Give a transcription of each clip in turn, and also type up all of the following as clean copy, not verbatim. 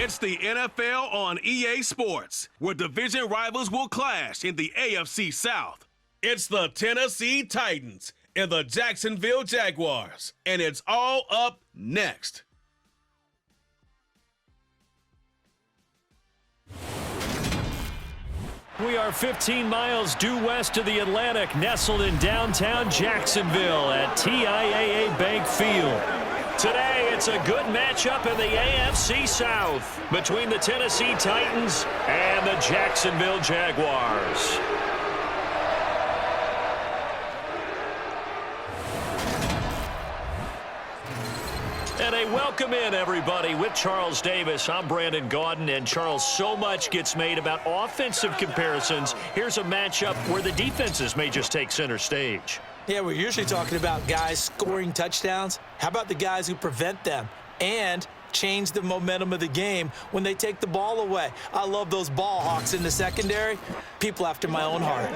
It's the NFL on EA Sports, where division rivals will clash in the AFC South. It's the Tennessee Titans and the Jacksonville Jaguars, and it's all up next. We are 15 miles due west of the Atlantic, nestled in downtown Jacksonville at TIAA Bank Field. Today, it's a good matchup in the AFC South between the Tennessee Titans and the Jacksonville Jaguars. And a welcome in, everybody, with Charles Davis. I'm Brandon Gaudin, and Charles, so much gets made about offensive comparisons. Here's a matchup where the defenses may just take center stage. Yeah, we're usually talking about guys scoring touchdowns. How about the guys who prevent them and change the momentum of the game when they take the ball away? I love those ball hawks in the secondary. People after my own heart.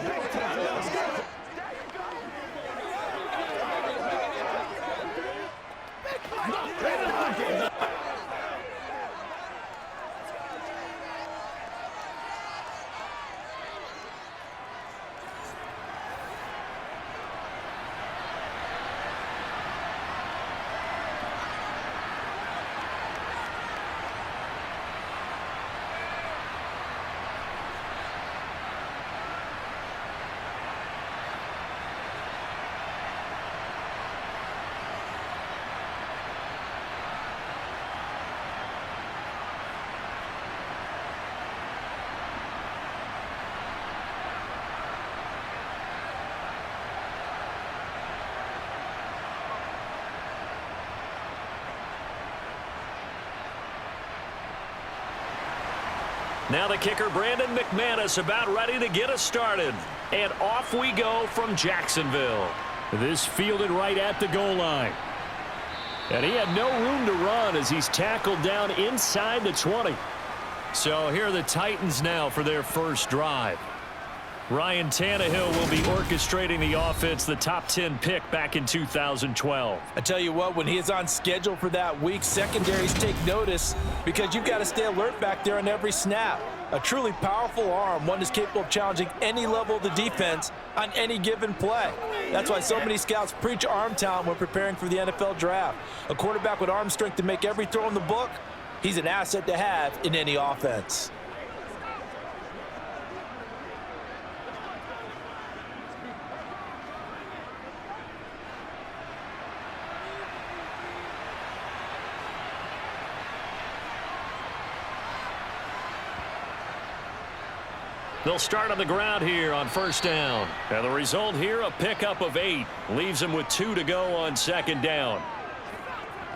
Now the kicker, Brandon McManus, about ready to get us started. And off we go from Jacksonville. This fielded right at the goal line. And he had no room to run as he's tackled down inside the 20. So here are the Titans now for their first drive. Ryan Tannehill will be orchestrating the offense, the top 10 pick back in 2012. I tell you what, when he is on schedule for that week, secondaries take notice because you've got to stay alert back there on every snap. A truly powerful arm, one is capable of challenging any level of the defense on any given play. That's why so many scouts preach arm talent when preparing for the NFL draft. A quarterback with arm strength to make every throw in the book, he's an asset to have in any offense. They'll start on the ground here on first down. And the result here, a pickup of 8. Leaves them with 2 to go on second down.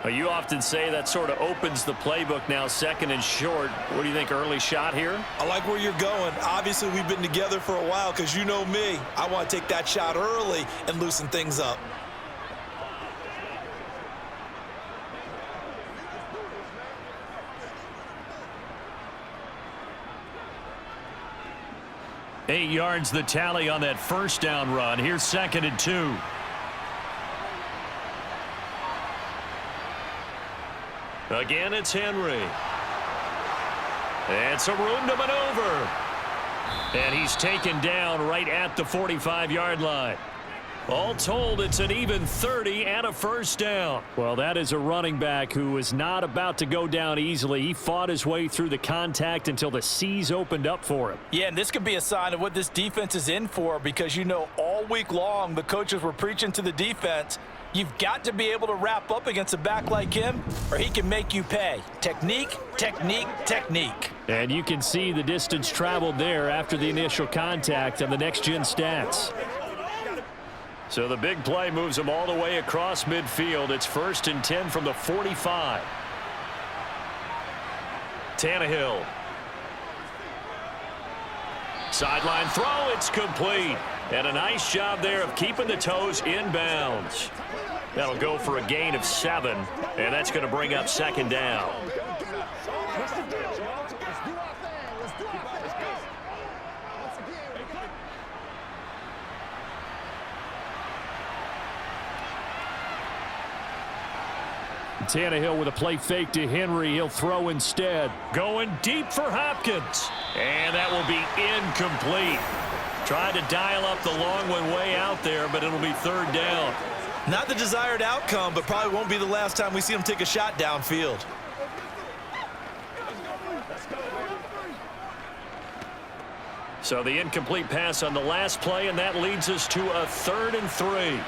You often say that sort of opens the playbook now, second and short. What do you think, early shot here? I like where you're going. Obviously, we've been together for a while because you know me. I want to take that shot early and loosen things up. Eight yards the tally on that first down run. Here's second and 2. Again, it's Henry. And some room to maneuver. And he's taken down right at the 45-yard line. All told, it's an even 30 and a first down. Well, that is a running back who is not about to go down easily. He fought his way through the contact until the seas opened up for him. Yeah, and this could be a sign of what this defense is in for because, you know, all week long the coaches were preaching to the defense, you've got to be able to wrap up against a back like him or he can make you pay. Technique, technique, technique. And you can see the distance traveled there after the initial contact on the next-gen stats. So the big play moves them all the way across midfield. It's first and 10 from the 45. Tannehill. Sideline throw, it's complete. And a nice job there of keeping the toes inbounds. That'll go for a gain of 7, and that's going to bring up second down. Tannehill with a play fake to Henry. He'll throw instead. Going deep for Hopkins. And that will be incomplete. Tried to dial up the long one way out there, but it'll be third down. Not the desired outcome, but probably won't be the last time we see him take a shot downfield. So the incomplete pass on the last play, and that leads us to a 3rd and 3.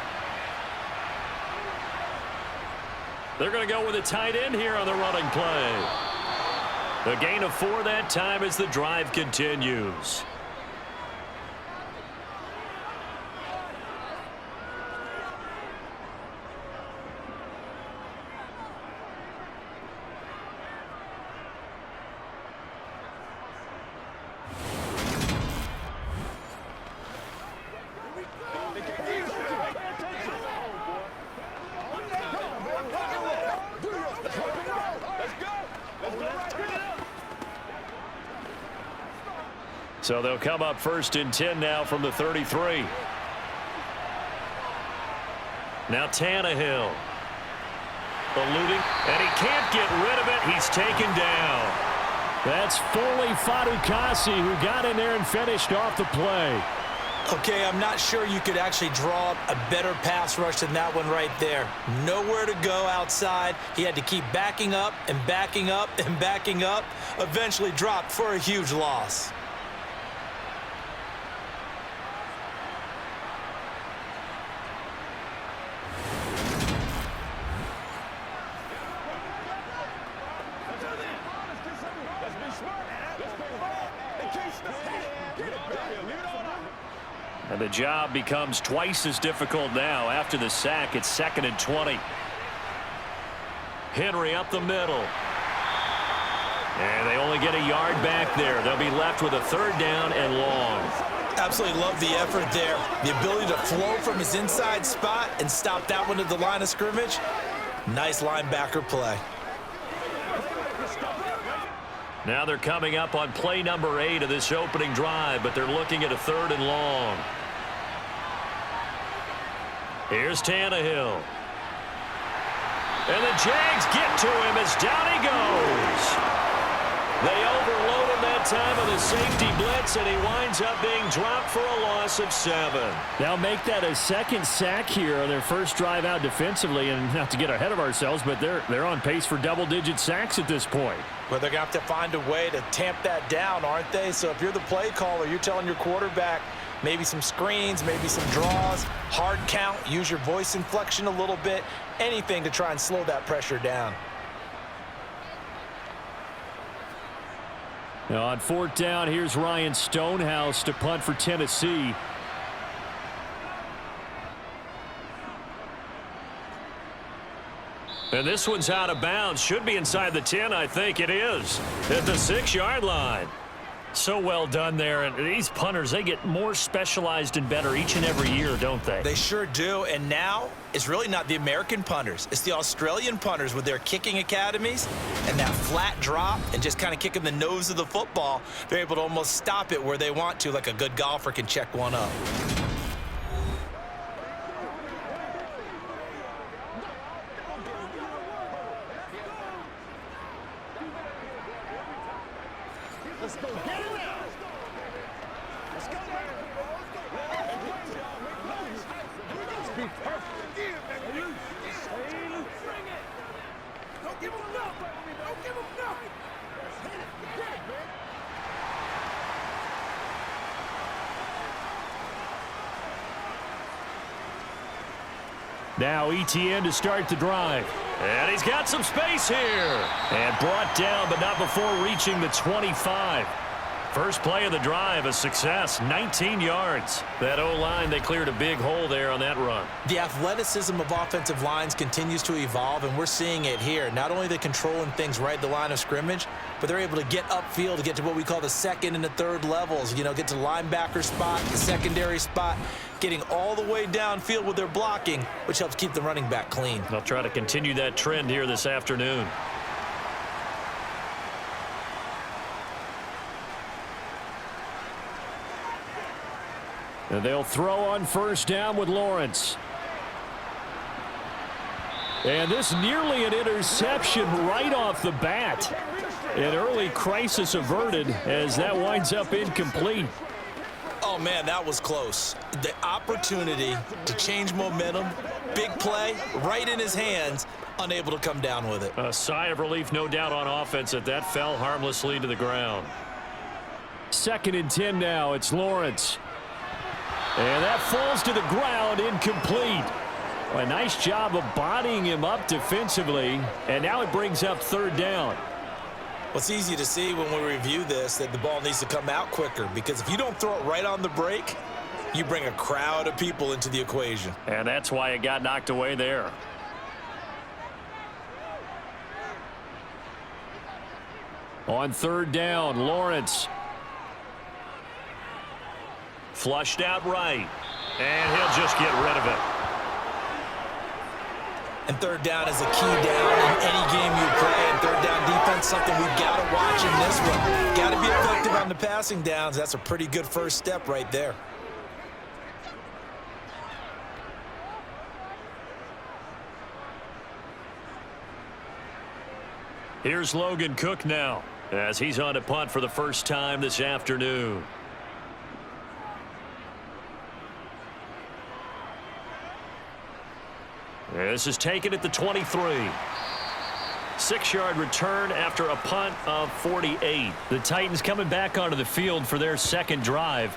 They're going to go with a tight end here on the running play. The gain of 4 that time as the drive continues. So they'll come up 1st and 10 now from the 33. Now Tannehill. Eluding, and he can't get rid of it. He's taken down. That's Foley Fadukasi who got in there and finished off the play. Okay, I'm not sure you could actually draw up a better pass rush than that one right there. Nowhere to go outside. He had to keep backing up and backing up and backing up. Eventually dropped for a huge loss. And the job becomes twice as difficult now. After the sack, it's 2nd and 20. Henry up the middle. And they only get a yard back there. They'll be left with a 3rd down and long. Absolutely love the effort there. The ability to flow from his inside spot and stop that one at the line of scrimmage. Nice linebacker play. Now they're coming up on play number 8 of this opening drive, but they're looking at a 3rd and long. Here's Tannehill. And the Jags get to him as down he goes. They overload him that time on the safety blitz, and he winds up being dropped for a loss of 7. They'll make that a 2nd sack here on their first drive out defensively, and not to get ahead of ourselves, but they're on pace for double-digit sacks at this point. Well, they're going to have to find a way to tamp that down, aren't they? So if you're the play caller, you're telling your quarterback maybe some screens, maybe some draws, hard count, use your voice inflection a little bit, anything to try and slow that pressure down. Now on 4th down, here's Ryan Stonehouse to punt for Tennessee. And this one's out of bounds. Should be inside the 10, I think it is. At the 6-yard line. So well done there. And these punters, they get more specialized and better each and every year, don't they? They sure do. And now it's really not the American punters. It's the Australian punters with their kicking academies and that flat drop and just kind of kicking the nose of the football. They're able to almost stop it where they want to, like a good golfer can check one up. Let's go. Get it now. Let's go. Let's be perfect. Don't give him nothing. Don't give him nothing. Hit it. Get it, man. Now ETN to start the drive. And he's got some space here. And brought down, but not before reaching the 25. First play of the drive, a success, 19 yards. That O-line, they cleared a big hole there on that run. The athleticism of offensive lines continues to evolve, and we're seeing it here. Not only are they controlling things right at the line of scrimmage, but they're able to get upfield to get to what we call the 2nd and the 3rd levels. You know, get to the linebacker spot, the secondary spot, getting all the way downfield with their blocking, which helps keep the running back clean. They'll try to continue that trend here this afternoon. And they'll throw on first down with Lawrence. And this nearly an interception right off the bat. An early crisis averted as that winds up incomplete. Oh, man, that was close. The opportunity to change momentum, big play, right in his hands, unable to come down with it. A sigh of relief, no doubt, on offense that that fell harmlessly to the ground. 2nd and 10 now. It's Lawrence. And that falls to the ground, incomplete. A nice job of bodying him up defensively, and now it brings up 3rd down. Well, it's easy to see when we review this that the ball needs to come out quicker, because if you don't throw it right on the break, you bring a crowd of people into the equation. And that's why it got knocked away there. On 3rd down, Lawrence. Flushed out right. And he'll just get rid of it. And 3rd down is a key down in any game you play. And 3rd down defense, something we've got to watch in this one. Got to be effective on the passing downs. That's a pretty good first step right there. Here's Logan Cook now, as he's on to punt for the first time this afternoon. This is taken at the 23. 6-yard return after a punt of 48. The Titans coming back onto the field for their 2nd drive.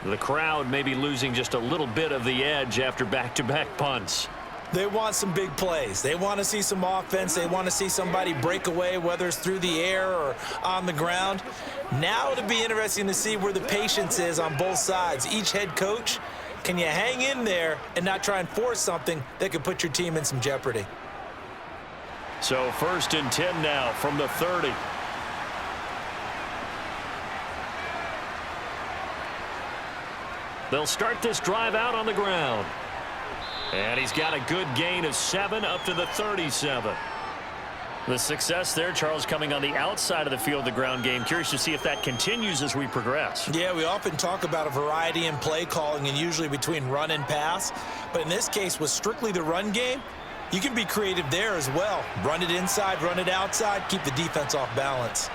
The crowd may be losing just a little bit of the edge after back-to-back punts. They want some big plays. They want to see some offense. They want to see somebody break away, whether it's through the air or on the ground. Now it'll be interesting to see where the patience is on both sides. Each head coach, can you hang in there and not try and force something that could put your team in some jeopardy? So 1st and 10 now from the 30. They'll start this drive out on the ground. And he's got a good gain of 7 up to the 37. The success there, Charles, coming on the outside of the field, the ground game. Curious to see if that continues as we progress. Yeah, we often talk about a variety in play calling and usually between run and pass. But in this case, with strictly the run game, you can be creative there as well. Run it inside, run it outside, keep the defense off balance.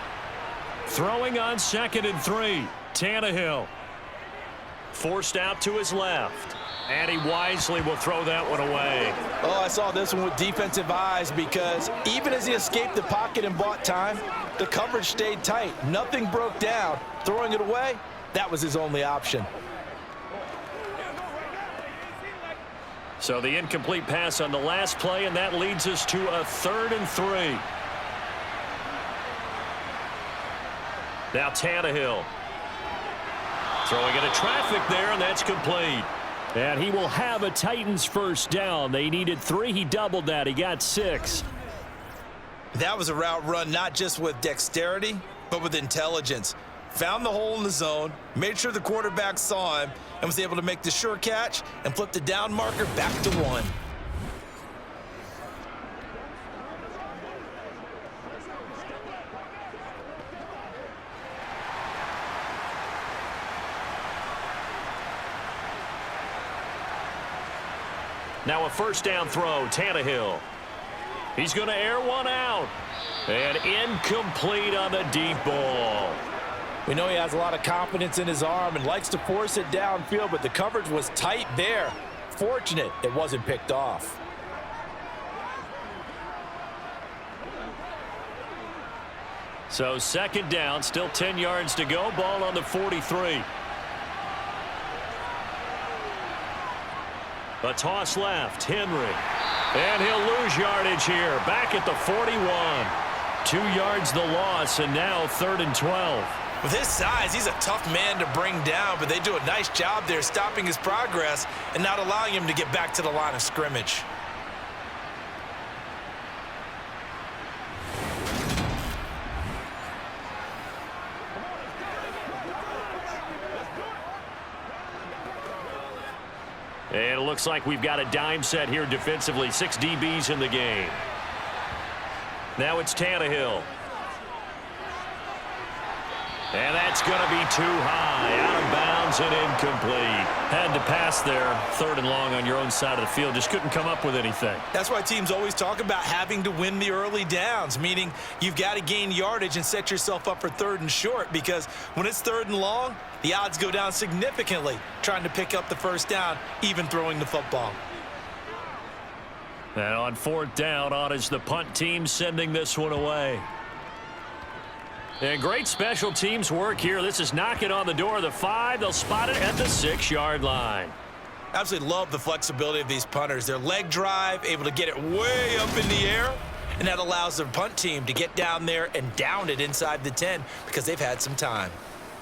Throwing on 2nd and 3. Tannehill. Forced out to his left. And he wisely will throw that one away. Oh, I saw this one with defensive eyes, because even as he escaped the pocket and bought time, the coverage stayed tight. Nothing broke down. Throwing it away, that was his only option. So the incomplete pass on the last play, and that leads us to a 3rd and 3. Now Tannehill. Throwing into traffic there, and that's complete. And he will have a Titans first down. They needed 3. He doubled that. He got 6. That was a route run not just with dexterity, but with intelligence. Found the hole in the zone, made sure the quarterback saw him, and was able to make the sure catch and flip the down marker back to 1. Now a first down throw, Tannehill. He's going to air one out. And incomplete on the deep ball. We know he has a lot of confidence in his arm and likes to force it downfield, but the coverage was tight there. Fortunate it wasn't picked off. So 2nd down, still 10 yards to go. Ball on the 43. A toss left, Henry. And he'll lose yardage here. Back at the 41. 2 yards the loss, and now 3rd and 12. With his size, he's a tough man to bring down, but they do a nice job there stopping his progress and not allowing him to get back to the line of scrimmage. And it looks like we've got a dime set here defensively. 6 DBs in the game. Now it's Tannehill. And that's going to be too high. Out of bounds. downs and incomplete. Had to pass there, 3rd and long on your own side of the field. Just couldn't come up with anything. That's why teams always talk about having to win the early downs, meaning you've got to gain yardage and set yourself up for 3rd and short, because when it's 3rd and long, the odds go down significantly trying to pick up the first down, even throwing the football. And on 4th down, on is the punt team sending this one away. And great special teams work here. This is knocking on the door of the 5. They'll spot it at the 6-yard line. Absolutely love the flexibility of these punters. Their leg drive, able to get it way up in the air, and that allows their punt team to get down there and down it inside the 10 because they've had some time.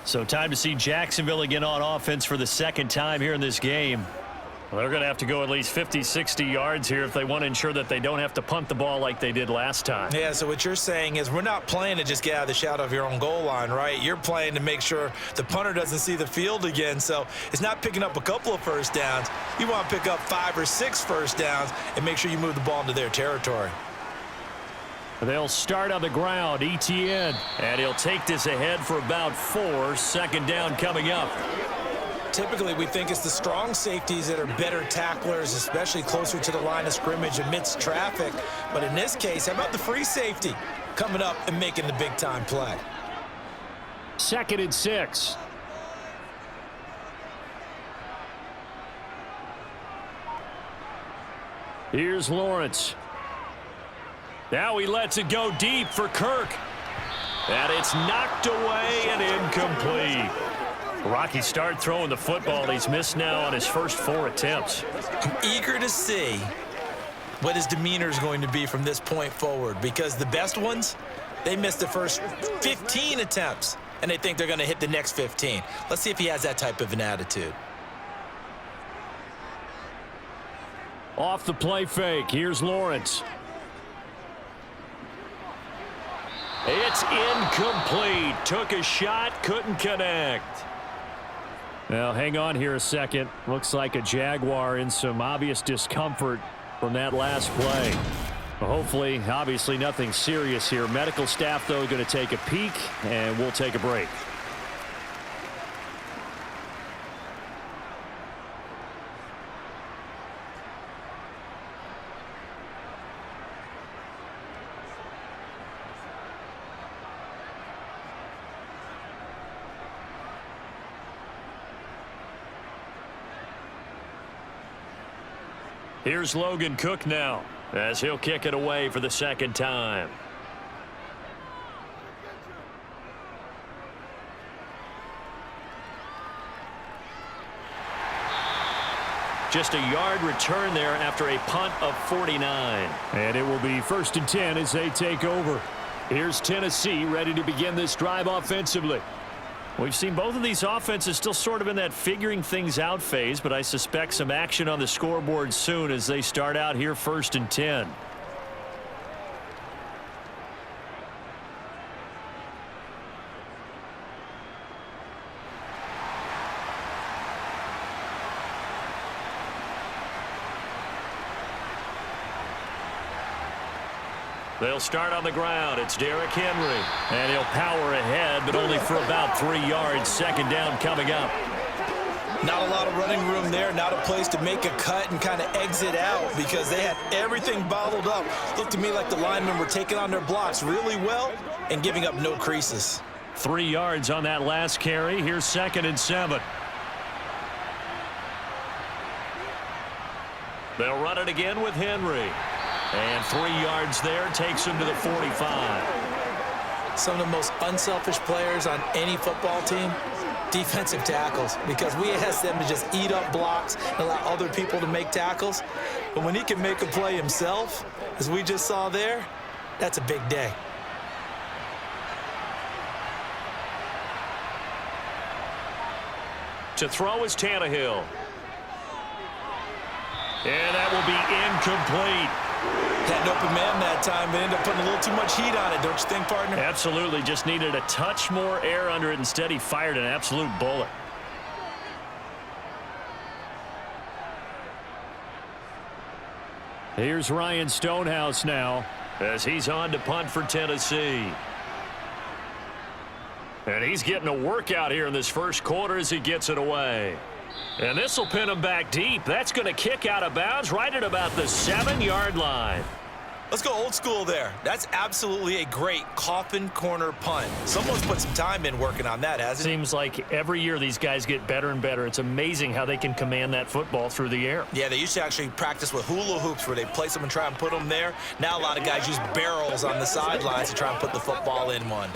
So time to see Jacksonville again on offense for the 2nd time here in this game. Well, they're going to have to go at least 50, 60 yards here if they want to ensure that they don't have to punt the ball like they did last time. Yeah, so what you're saying is we're not playing to just get out of the shadow of your own goal line, right? You're playing to make sure the punter doesn't see the field again. So it's not picking up a couple of first downs. You want to pick up 5 or 6 first downs and make sure you move the ball into their territory. They'll start on the ground, ETN, and he'll take this ahead for about 4. 2nd down coming up. Typically, we think it's the strong safeties that are better tacklers, especially closer to the line of scrimmage amidst traffic. But in this case, how about the free safety coming up and making the big-time play? 2nd and 6. Here's Lawrence. Now he lets it go deep for Kirk. And it's knocked away and incomplete. Rocky start throwing the football. He's missed now on his first 4 attempts. I'm eager to see what his demeanor is going to be from this point forward, because the best ones, they missed the first 15 attempts, and they think they're going to hit the next 15. Let's see if he has that type of an attitude. Off the play fake. Here's Lawrence. It's incomplete. Took a shot, couldn't connect. Well, hang on here a second. Looks like a Jaguar in some obvious discomfort from that last play. Well, hopefully, obviously nothing serious here. Medical staff, though, going to take a peek, and we'll take a break. Here's Logan Cook now, as he'll kick it away for the 2nd time. Just a yard return there after a punt of 49. And it will be 1st and 10 as they take over. Here's Tennessee ready to begin this drive offensively. We've seen both of these offenses still sort of in that figuring things out phase, but I suspect some action on the scoreboard soon as they start out here 1st and 10. They'll start on the ground. It's Derrick Henry. And he'll power ahead, but only for about 3 yards. 2nd down coming up. Not a lot of running room there. Not a place to make a cut and kind of exit out because they had everything bottled up. Looked to me like the linemen were taking on their blocks really well and giving up no creases. 3 yards on that last carry. Here's 2nd and 7. They'll run it again with Henry. And 3 yards there takes him to the 45. Some of the most unselfish players on any football team, defensive tackles, because we ask them to just eat up blocks and allow other people to make tackles. But when he can make a play himself, as we just saw there, that's a big day. To throw is Tannehill. And that will be incomplete. Had an open man that time, but ended up putting a little too much heat on it, don't you think, partner? Absolutely. Just needed a touch more air under it. Instead, he fired an absolute bullet. Here's Ryan Stonehouse now as he's on to punt for Tennessee. And he's getting a workout here in this first quarter as he gets it away. And this will pin him back deep. That's going to kick out of bounds right at about the 7-yard line. Let's go old school there. That's absolutely a great coffin corner punt. Someone's put some time in working on that, hasn't it? Seems like every year these guys get better and better. It's amazing how they can command that football through the air. Yeah, they used to actually practice with hula hoops where they place them and try and put them there. Now a lot of guys use barrels on the sidelines to try and put the football in one.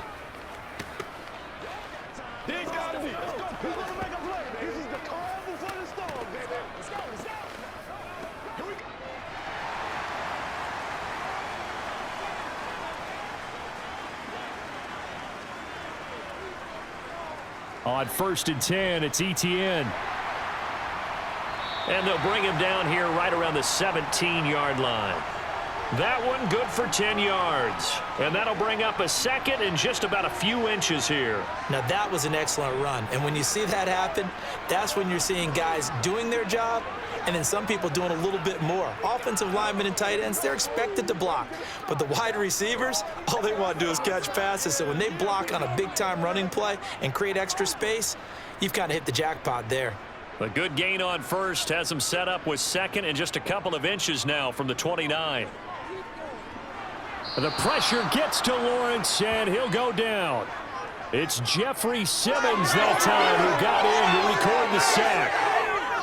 Dig down deep. Who's going to make a play? This is the calm before the storm, baby. Let's go. Let's go. Here we go. On 1st and 10, it's Etienne. And they'll bring him down here right around the 17-yard line. That one good for 10 yards. And that'll bring up a second and just about a few inches here. Now that was an excellent run. And when you see that happen, that's when you're seeing guys doing their job and then some people doing a little bit more. Offensive linemen and tight ends, they're expected to block. But the wide receivers, all they want to do is catch passes. So when they block on a big-time running play and create extra space, you've kind of hit the jackpot there. A good gain on first has him set up with second and just a couple of inches now from the 29. The pressure gets to Lawrence, and he'll go down. It's Jeffrey Simmons that time who got in to record the sack.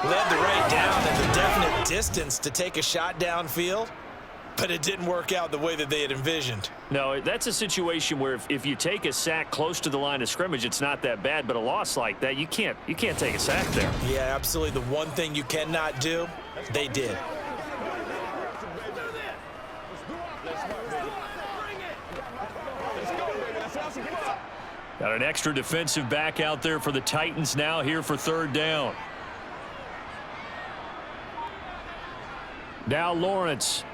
Led the right down and the definite distance to take a shot downfield, but it didn't work out the way that they had envisioned. No, that's a situation where if you take a sack close to the line of scrimmage, it's not that bad, but a loss like that, you can't take a sack there. Yeah, absolutely. The one thing you cannot do, they did. Got an extra defensive back out there for the Titans now here for 3rd down. Now Lawrence.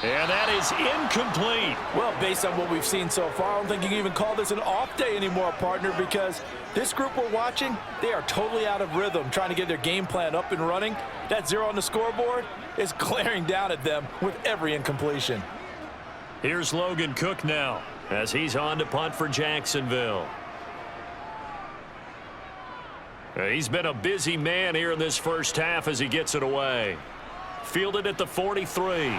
And that is incomplete. Well, based on what we've seen so far, I don't think you can even call this an off day anymore, partner, because this group we're watching, they are totally out of rhythm, trying to get their game plan up and running. That 0 on the scoreboard is glaring down at them with every incompletion. Here's Logan Cook now as he's on to punt for Jacksonville. He's been a busy man here in this first half as he gets it away. Fielded at the 43.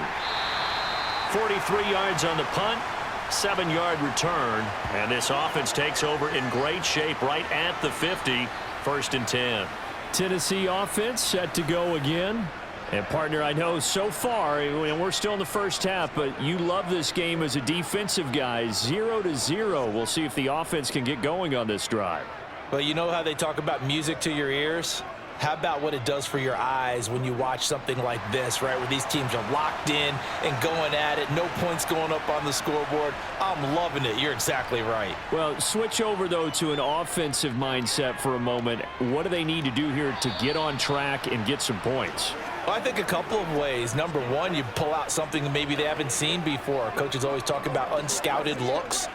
43 yards on the punt, 7-yard return, and this offense takes over in great shape right at the 50, 1st and 10. Tennessee offense set to go again. And, partner, I know so far, and we're still in the first half, but you love this game as a defensive guy. 0-0. We'll see if the offense can get going on this drive. Well, you know how they talk about music to your ears? How about what it does for your eyes when you watch something like this, right, where these teams are locked in and going at it, no points going up on the scoreboard? I'm loving it. You're exactly right. Well, switch over, though, to an offensive mindset for a moment. What do they need to do here to get on track and get some points? Well, I think a couple of ways. Number one, you pull out something that maybe they haven't seen before. Coaches always talk about unscouted looks.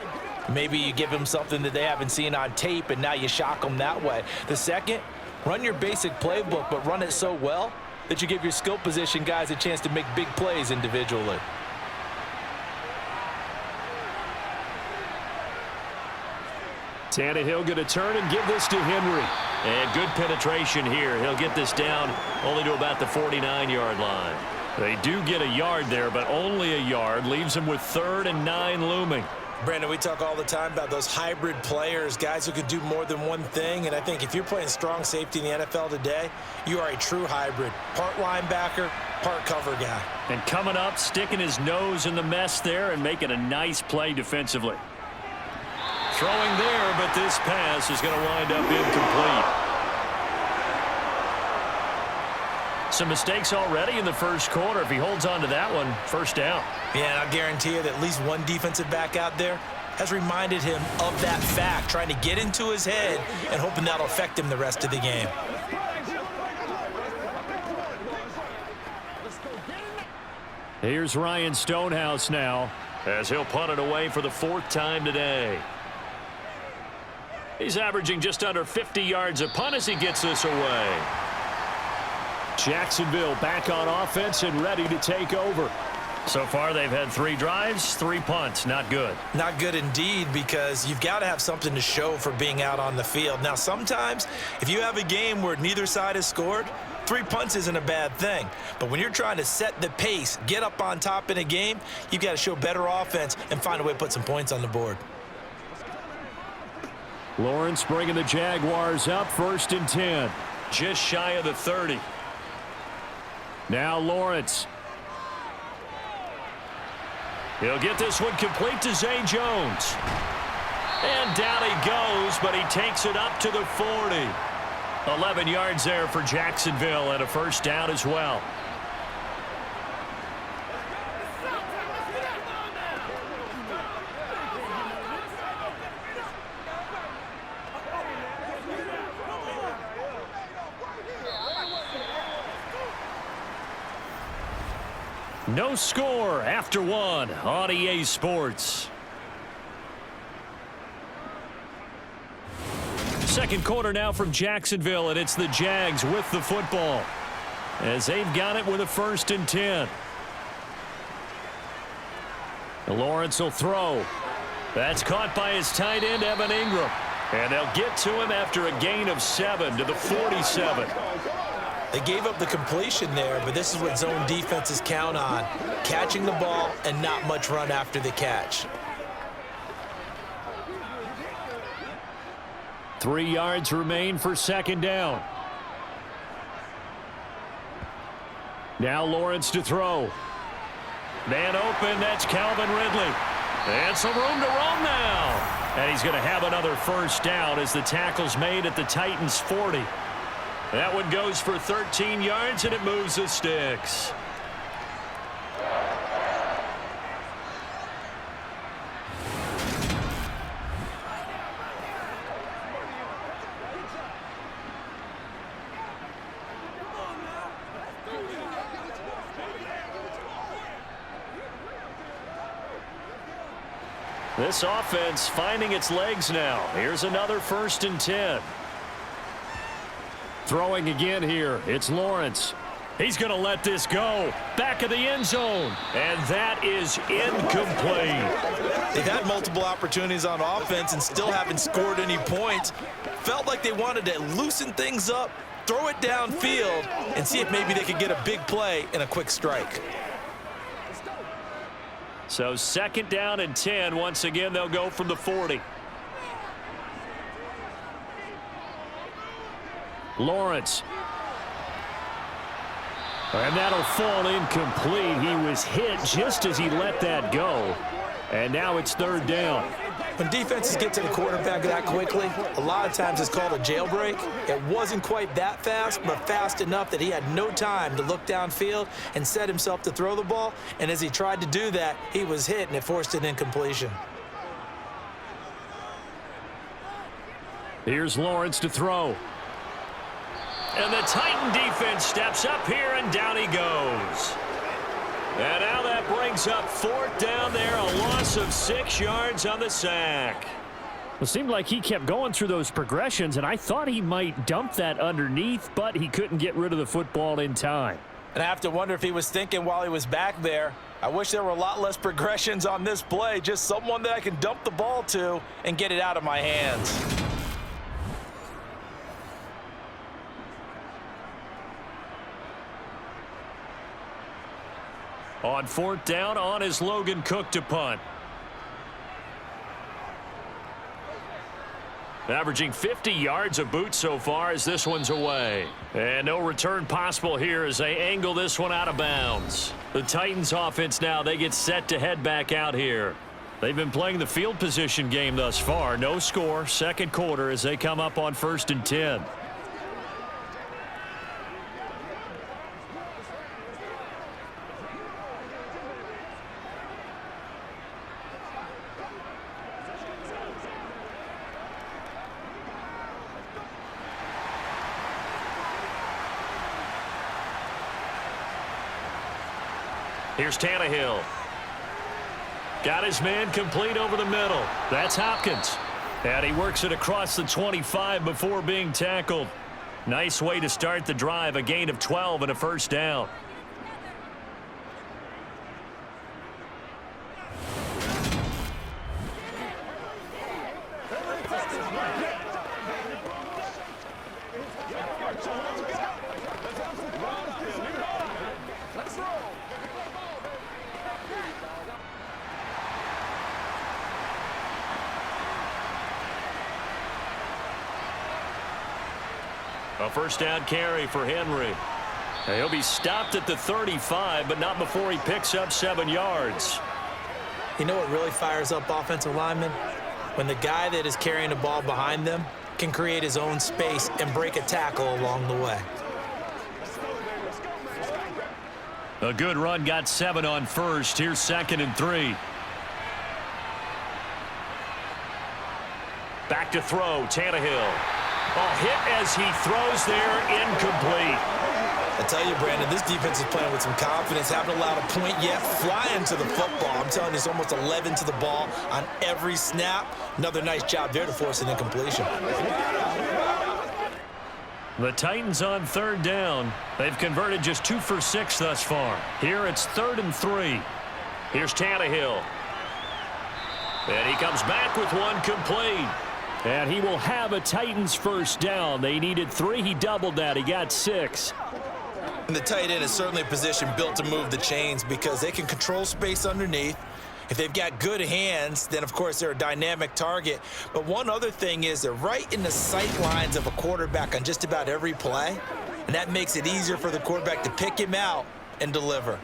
Maybe you give them something that they haven't seen on tape, and now you shock them that way. The second, run your basic playbook, but run it so well that you give your skill position guys a chance to make big plays individually. Tannehill going to turn and give this to Henry. And good penetration here. He'll get this down only to about the 49-yard line. They do get a yard there, but only a yard. Leaves them with 3rd and 9 looming. Brandon, we talk all the time about those hybrid players, guys who can do more than one thing. And I think if you're playing strong safety in the NFL today, you are a true hybrid. Part linebacker, part cover guy. And coming up, sticking his nose in the mess there and making a nice play defensively. Throwing there, but this pass is going to wind up incomplete. Some mistakes already in the first quarter. If he holds on to that one, 1st down. Yeah, and I'll guarantee you that at least one defensive back out there has reminded him of that fact, trying to get into his head and hoping that'll affect him the rest of the game. Here's Ryan Stonehouse now as he'll punt it away for the 4th time today. He's averaging just under 50 yards a punt as he gets this away. Jacksonville back on offense and ready to take over. So far, they've had 3 drives, 3 punts. Not good. Not good indeed, because you've got to have something to show for being out on the field. Now, sometimes, if you have a game where neither side has scored, 3 punts isn't a bad thing. But when you're trying to set the pace, get up on top in a game, you've got to show better offense and find a way to put some points on the board. Lawrence bringing the Jaguars up, 1st and 10. Just shy of the 30. Now Lawrence. He'll get this one complete to Zay Jones. And down he goes, but he takes it up to the 40. 11 yards there for Jacksonville and a 1st down as well. No score after 1 on EA Sports. Second quarter now from Jacksonville, and it's the Jags with the football as they've got it with a 1st and 10. Lawrence will throw. That's caught by his tight end, Evan Ingram. And they'll get to him after a gain of 7 to the 47. They gave up the completion there, but this is what zone defenses count on. Catching the ball and not much run after the catch. 3 yards remain for 2nd down. Now Lawrence to throw. Man open, that's Calvin Ridley. And some room to roam now. And he's going to have another 1st down as the tackle's made at the Titans' 40. That one goes for 13 yards, and it moves the sticks. This offense finding its legs now. Here's another 1st and 10. Throwing again here. It's Lawrence. He's going to let this go. Back of the end zone. And that is incomplete. They've had multiple opportunities on offense and still haven't scored any points. Felt like they wanted to loosen things up, throw it downfield, and see if maybe they could get a big play and a quick strike. So 2nd down and 10. Once again, they'll go from the 40. Lawrence. And that'll fall incomplete. He was hit just as he let that go. And now it's 3rd down. When defenses get to the quarterback that quickly, a lot of times it's called a jailbreak. It wasn't quite that fast, but fast enough that he had no time to look downfield and set himself to throw the ball. And as he tried to do that, he was hit, and it forced an incompletion. Here's Lawrence to throw. And the Titan defense steps up here, and down he goes. And now that brings up 4th down there, a loss of 6 yards on the sack. It seemed like he kept going through those progressions, and I thought he might dump that underneath, but he couldn't get rid of the football in time. And I have to wonder if he was thinking while he was back there, I wish there were a lot less progressions on this play, just someone that I can dump the ball to and get it out of my hands. On 4th down, on is Logan Cook to punt. Averaging 50 yards a boot so far as this one's away. And no return possible here as they angle this one out of bounds. The Titans offense now, they get set to head back out here. They've been playing the field position game thus far. No score, 2nd quarter as they come up on 1st and 10. Here's Tannehill. Got his man complete over the middle. That's Hopkins. And he works it across the 25 before being tackled. Nice way to start the drive. A gain of 12 and a 1st down. A first down carry for Henry. He'll be stopped at the 35, but not before he picks up 7 yards. You know what really fires up offensive linemen? When the guy that is carrying the ball behind them can create his own space and break a tackle along the way. A good run got 7 on first. Here's 2nd and 3. Back to throw, Tannehill. Oh, hit as he throws there, incomplete. I tell you, Brandon, this defense is playing with some confidence. Haven't allowed a point yet. Flying to the football. I'm telling you, it's almost 11 to the ball on every snap. Another nice job there to force an incompletion. The Titans on 3rd down. They've converted just 2 for 6 thus far. Here it's 3rd and 3. Here's Tannehill. And he comes back with one complete. And he will have a Titans first down. They needed 3. He doubled that. He got 6. And the tight end is certainly a position built to move the chains because they can control space underneath. If they've got good hands, then, of course, they're a dynamic target. But one other thing is they're right in the sight lines of a quarterback on just about every play, and that makes it easier for the quarterback to pick him out and deliver.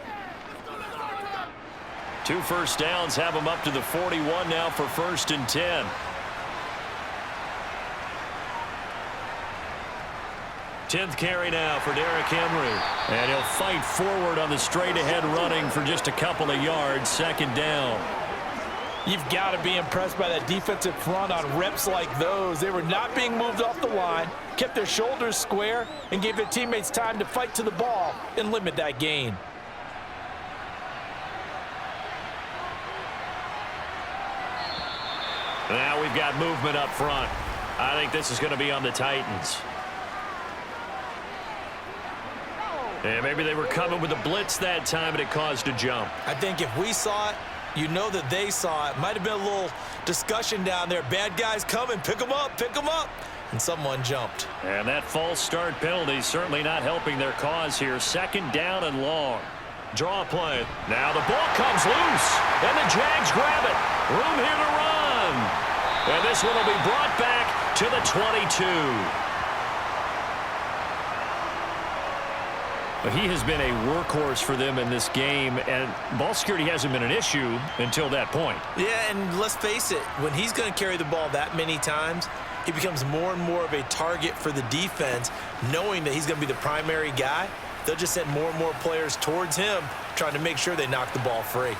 2 first downs have him up to the 41 now for 1st and 10. Tenth carry now for Derrick Henry. And he'll fight forward on the straight-ahead running for just a couple of yards. 2nd down. You've got to be impressed by that defensive front on reps like those. They were not being moved off the line, kept their shoulders square, and gave their teammates time to fight to the ball and limit that gain. Now we've got movement up front. I think this is going to be on the Titans. And maybe they were coming with a blitz that time, and it caused a jump. I think if we saw it, you know that they saw it. Might have been a little discussion down there. Bad guys coming. Pick them up. Pick them up. And someone jumped. And that false start penalty certainly not helping their cause here. 2nd down and long. Draw play. Now the ball comes loose, and the Jags grab it. Room here to run. And this one will be brought back to the 22. He has been a workhorse for them in this game, and ball security hasn't been an issue until that point. Yeah, and let's face it, when he's going to carry the ball that many times, he becomes more and more of a target for the defense, knowing that he's going to be the primary guy. They'll just send more and more players towards him, trying to make sure they knock the ball free.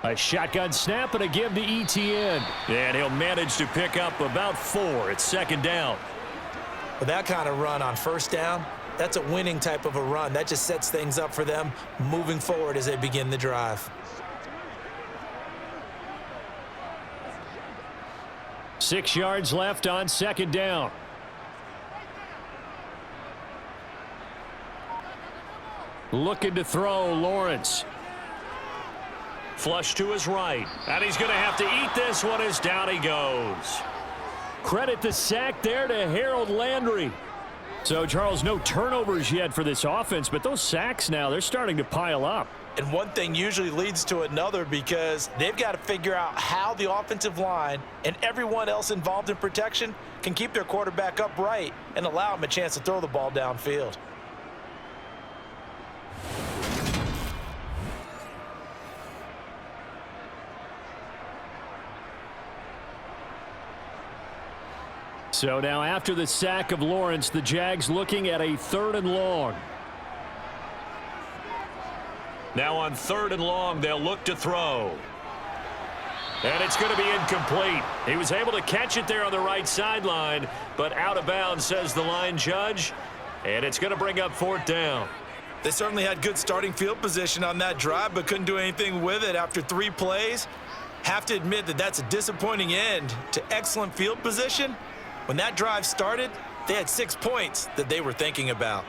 A shotgun snap and a give to ETN. And he'll manage to pick up about 4. It's 2nd down. With that kind of run on 1st down, that's a winning type of a run. That just sets things up for them moving forward as they begin the drive. 6 yards left on 2nd down. Looking to throw, Lawrence. Flush to his right. And he's going to have to eat this one as down he goes. Credit the sack there to Harold Landry. So, Charles, no turnovers yet for this offense, but those sacks now, they're starting to pile up. And one thing usually leads to another because they've got to figure out how the offensive line and everyone else involved in protection can keep their quarterback upright and allow him a chance to throw the ball downfield. So now after the sack of Lawrence, the Jags looking at a 3rd and long. Now on 3rd and long, they'll look to throw. And it's going to be incomplete. He was able to catch it there on the right sideline, but out of bounds, says the line judge. And it's going to bring up 4th down. They certainly had good starting field position on that drive, but couldn't do anything with it after 3 plays. Have to admit that that's a disappointing end to excellent field position. When that drive started, they had 6 points that they were thinking about.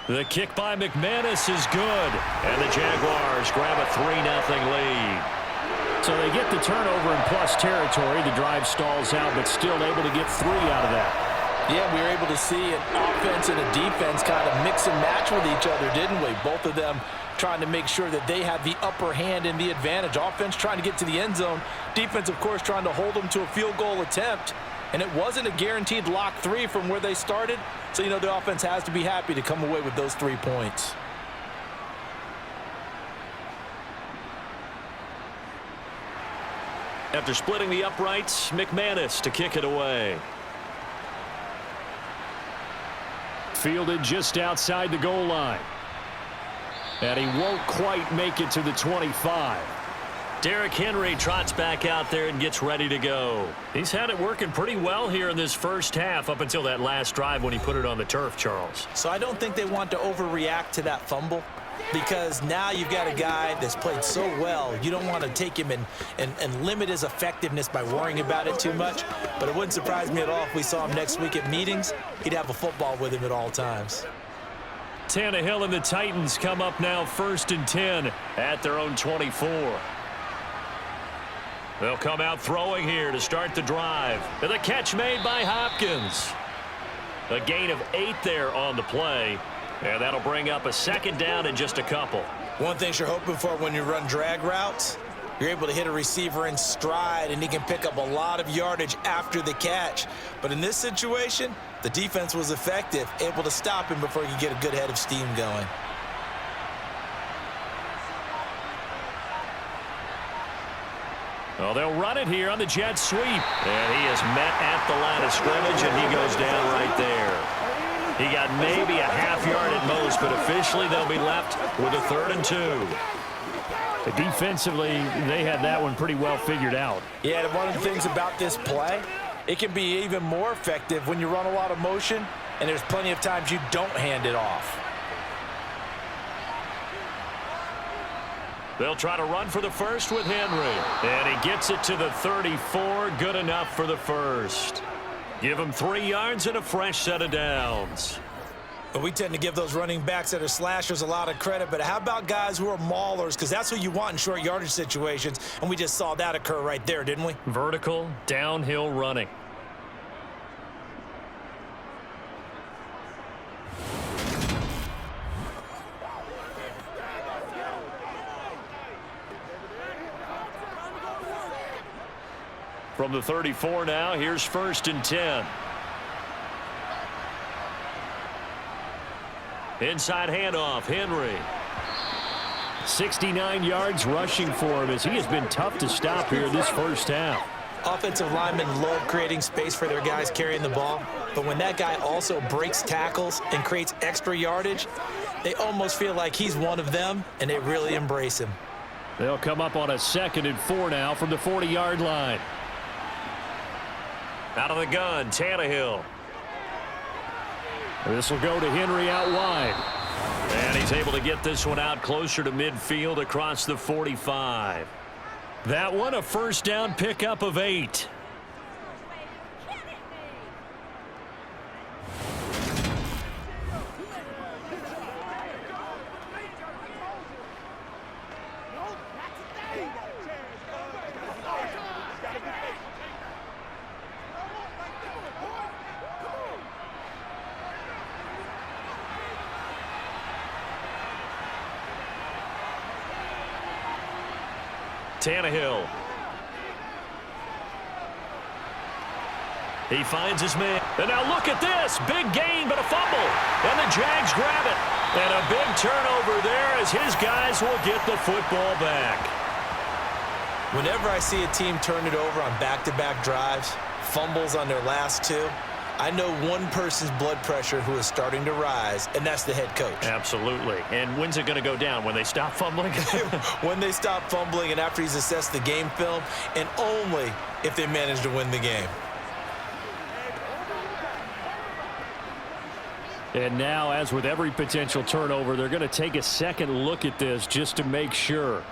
The kick by McManus is good, and the Jaguars grab a 3-0 lead. So they get the turnover in plus territory. The drive stalls out, but still able to get 3 out of that. Yeah, we were able to see an offense and a defense kind of mix and match with each other, didn't we? Both of them trying to make sure that they have the upper hand and the advantage. Offense trying to get to the end zone. Defense, of course, trying to hold them to a field goal attempt. And it wasn't a guaranteed lock 3 from where they started. So, you know, the offense has to be happy to come away with those 3 points. After splitting the uprights, McManus to kick it away. Fielded just outside the goal line. And he won't quite make it to the 25. Derrick Henry trots back out there and gets ready to go. He's had it working pretty well here in this first half up until that last drive when he put it on the turf, Charles. So I don't think they want to overreact to that fumble, because now you've got a guy that's played so well. You don't want to take him and limit his effectiveness by worrying about it too much. But it wouldn't surprise me at all if we saw him next week at meetings. He'd have a football with him at all times. Tannehill and the Titans come up now 1st and 10 at their own 24. They'll come out throwing here to start the drive. And the catch made by Hopkins. A gain of 8 there on the play. And that'll bring up a 2nd down in just a couple. One thing you're hoping for when you run drag routes, you're able to hit a receiver in stride, and he can pick up a lot of yardage after the catch. But in this situation, the defense was effective, able to stop him before he could get a good head of steam going. Well, they'll run it here on the jet sweep. And he is met at the line of scrimmage, and he goes down right there. He got maybe a half yard at most, but officially they'll be left with a 3rd and 2. Defensively, they had that one pretty well figured out. Yeah, and one of the things about this play, it can be even more effective when you run a lot of motion, and there's plenty of times you don't hand it off. They'll try to run for the first with Henry. And he gets it to the 34. Good enough for the first. Give him 3 yards and a fresh set of downs. But we tend to give those running backs that are slashers a lot of credit. But how about guys who are maulers? Because that's what you want in short yardage situations. And we just saw that occur right there, didn't we? Vertical, downhill running. From the 34 now, here's 1st and 10. Inside handoff, Henry. 69 yards rushing for him as he has been tough to stop here this first half. Offensive linemen love creating space for their guys carrying the ball. But when that guy also breaks tackles and creates extra yardage, they almost feel like he's one of them, and they really embrace him. They'll come up on a 2nd and 4 now from the 40-yard line. Out of the gun, Tannehill. This will go to Henry out wide. And he's able to get this one out closer to midfield across the 45. That one a 1st down pickup of 8. Tannehill. He finds his man. And now look at this. Big gain, but a fumble. And the Jags grab it. And a big turnover there as his guys will get the football back. Whenever I see a team turn it over on back-to-back drives, fumbles on their last 2, I know one person's blood pressure who is starting to rise, and that's the head coach. Absolutely. And when's it going to go down? When they stop fumbling? When they stop fumbling and after he's assessed the game film, and only if they manage to win the game. And now, as with every potential turnover, they're going to take a second look at this just to make sure.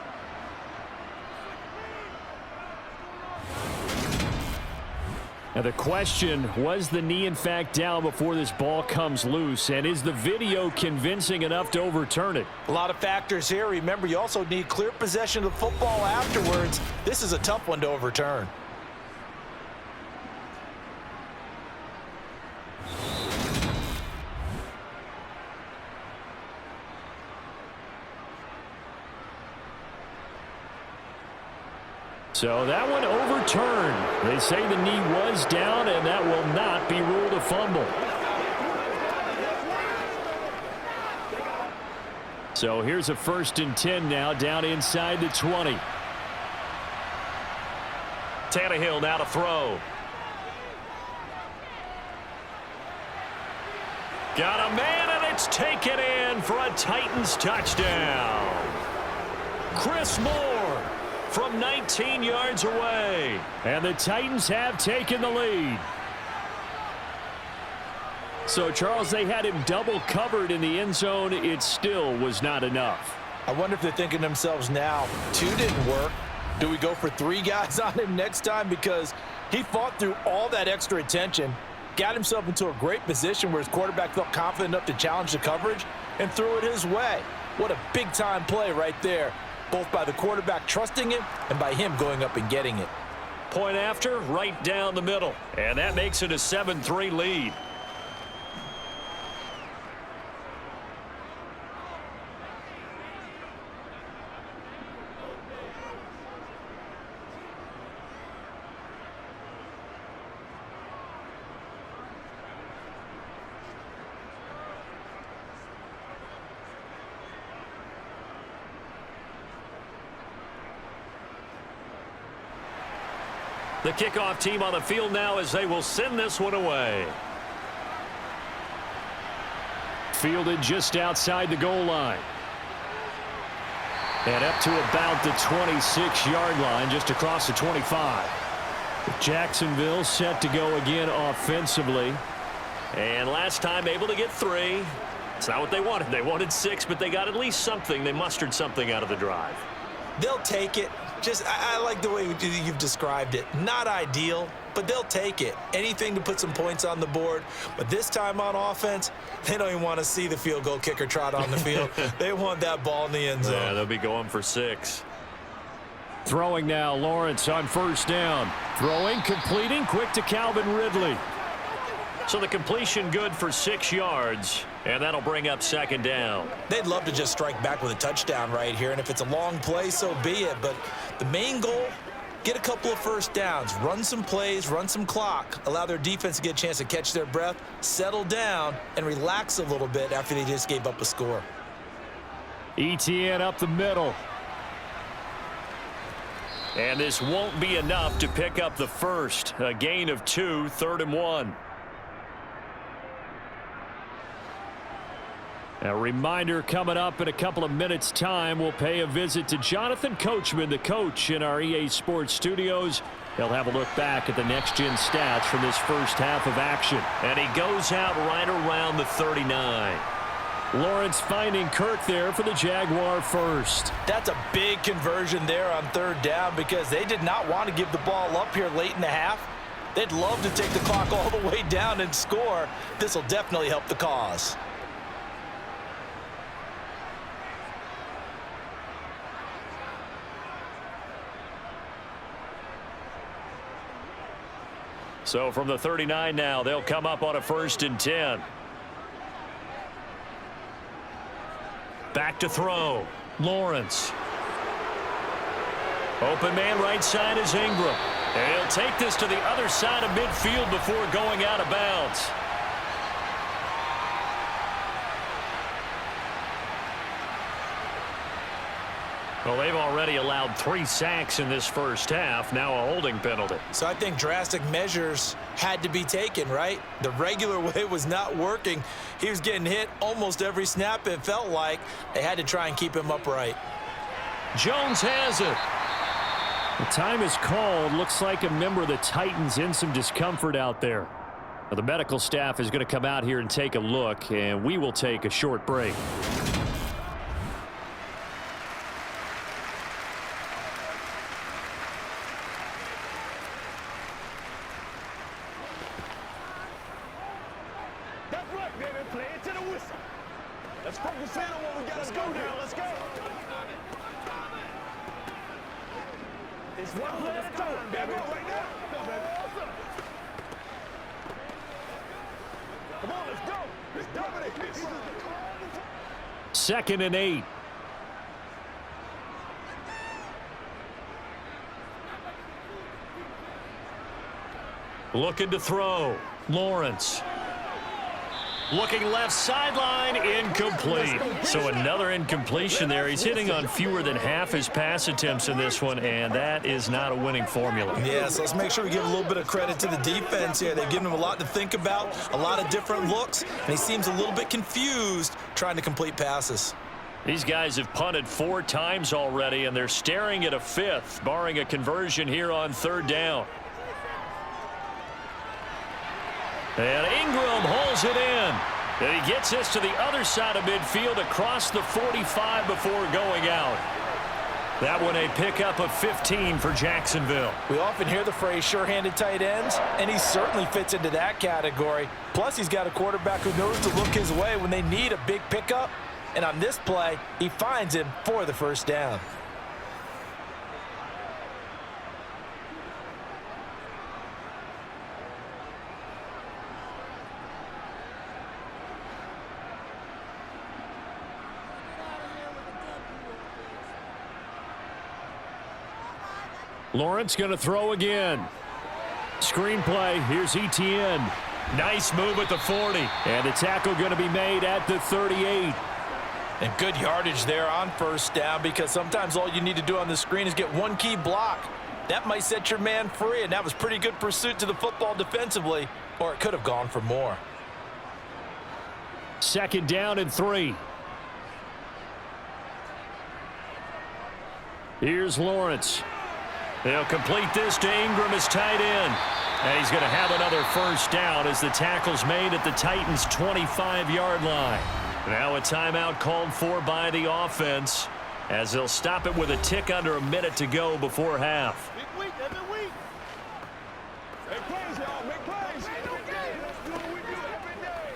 Now the question, was the knee in fact down before this ball comes loose? And is the video convincing enough to overturn it? A lot of factors here. Remember, you also need clear possession of the football afterwards. This is a tough one to overturn. So that one overturned. They say the knee was down, and that will not be ruled a fumble. So here's a 1st and 10 now, down inside the 20. Tannehill now to throw. Got a man, and it's taken in for a Titans touchdown. Chris Moore from 19 yards away. And the Titans have taken the lead. So, Charles, they had him double covered in the end zone. It still was not enough. I wonder if they're thinking to themselves now, 2 didn't work. Do we go for 3 guys on him next time? Because he fought through all that extra attention, got himself into a great position where his quarterback felt confident enough to challenge the coverage and threw it his way. What a big-time play right there, both by the quarterback trusting him and by him going up and getting it. Point after, right down the middle. And that makes it a 7-3 lead. The kickoff team on the field now as they will send this one away. Fielded just outside the goal line. And up to about the 26-yard line, just across the 25. Jacksonville set to go again offensively. And last time able to get 3. It's not what they wanted. They wanted 6, but they got at least something. They mustered something out of the drive. They'll take it. I like the way you've described it. Not ideal, but they'll take it. Anything to put some points on the board. But this time on offense, they don't even want to see the field goal kicker trot on the field. They want that ball in the end zone. Yeah, they'll be going for 6. Throwing now, Lawrence on 1st down. Throwing, completing, quick to Calvin Ridley. So the completion good for 6 yards, and that'll bring up 2nd down. They'd love to just strike back with a touchdown right here, and if it's a long play, so be it. But the main goal, get a couple of 1st downs, run some plays, run some clock, allow their defense to get a chance to catch their breath, settle down, and relax a little bit after they just gave up a score. ETN up the middle. And this won't be enough to pick up the 1st. A gain of 2, 3rd and 1. A reminder coming up in a couple of minutes' time. We'll pay a visit to Jonathan Coachman, the coach in our EA Sports studios. He'll have a look back at the next-gen stats from this first half of action. And he goes out right around the 39. Lawrence finding Kirk there for the Jaguar 1st. That's a big conversion there on 3rd down because they did not want to give the ball up here late in the half. They'd love to take the clock all the way down and score. This will definitely help the cause. So from the 39 now, they'll come up on a 1st and 10. Back to throw. Lawrence. Open man right side is Ingram. And he'll take this to the other side of midfield before going out of bounds. Well, they've already allowed 3 sacks in this first half. Now a holding penalty. So I think drastic measures had to be taken, right? The regular way was not working. He was getting hit almost every snap, it felt like. They had to try and keep him upright. Jones has it. The time is called. Looks like a member of the Titans in some discomfort out there. Now, the medical staff is going to come out here and take a look, and we will take a short break. baby. Play it to the whistle. Let's focus in on what we got to go now. Let's go. It's one play at a time, baby. Right now. Go, baby. Come on, let's go. Let's dominate this. 2nd and 8. Looking to throw. Lawrence. Looking left sideline, incomplete. So another incompletion there. He's hitting on fewer than half his pass attempts in this one, and that is not a winning formula. Yeah, so let's make sure we give a little bit of credit to the defense here. They've given him a lot to think about, a lot of different looks, and he seems a little bit confused trying to complete passes. These guys have punted 4 times already, and they're staring at a 5th, barring a conversion here on 3rd down. And Ingram holds it in. And he gets this to the other side of midfield across the 45 before going out. That one a pickup of 15 for Jacksonville. We often hear the phrase sure-handed tight ends, and he certainly fits into that category. Plus, he's got a quarterback who knows to look his way when they need a big pickup. And on this play, he finds him for the 1st down. Lawrence going to throw again. Screenplay. Here's Etienne. Nice move at the 40. And the tackle going to be made at the 38. And good yardage there on 1st down, because sometimes all you need to do on the screen is get one key block. That might set your man free, and that was pretty good pursuit to the football defensively, or it could have gone for more. 2nd down and 3. Here's Lawrence. They'll complete this to Ingram as tight end. And he's going to have another 1st down as the tackle's made at the Titans' 25-yard line. Now a timeout called for by the offense as they'll stop it with a tick under a minute to go before half. Big week, every week. Make plays, y'all. Make plays. Let's do what we do every day.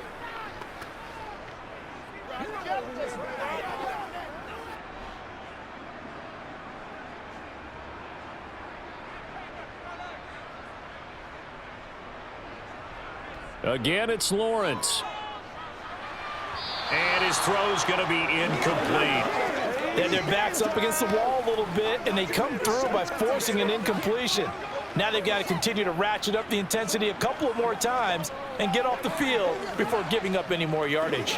Again, it's Lawrence. And his throw's going to be incomplete. They had their backs up against the wall a little bit, and they come through by forcing an incompletion. Now they've got to continue to ratchet up the intensity a couple of more times and get off the field before giving up any more yardage.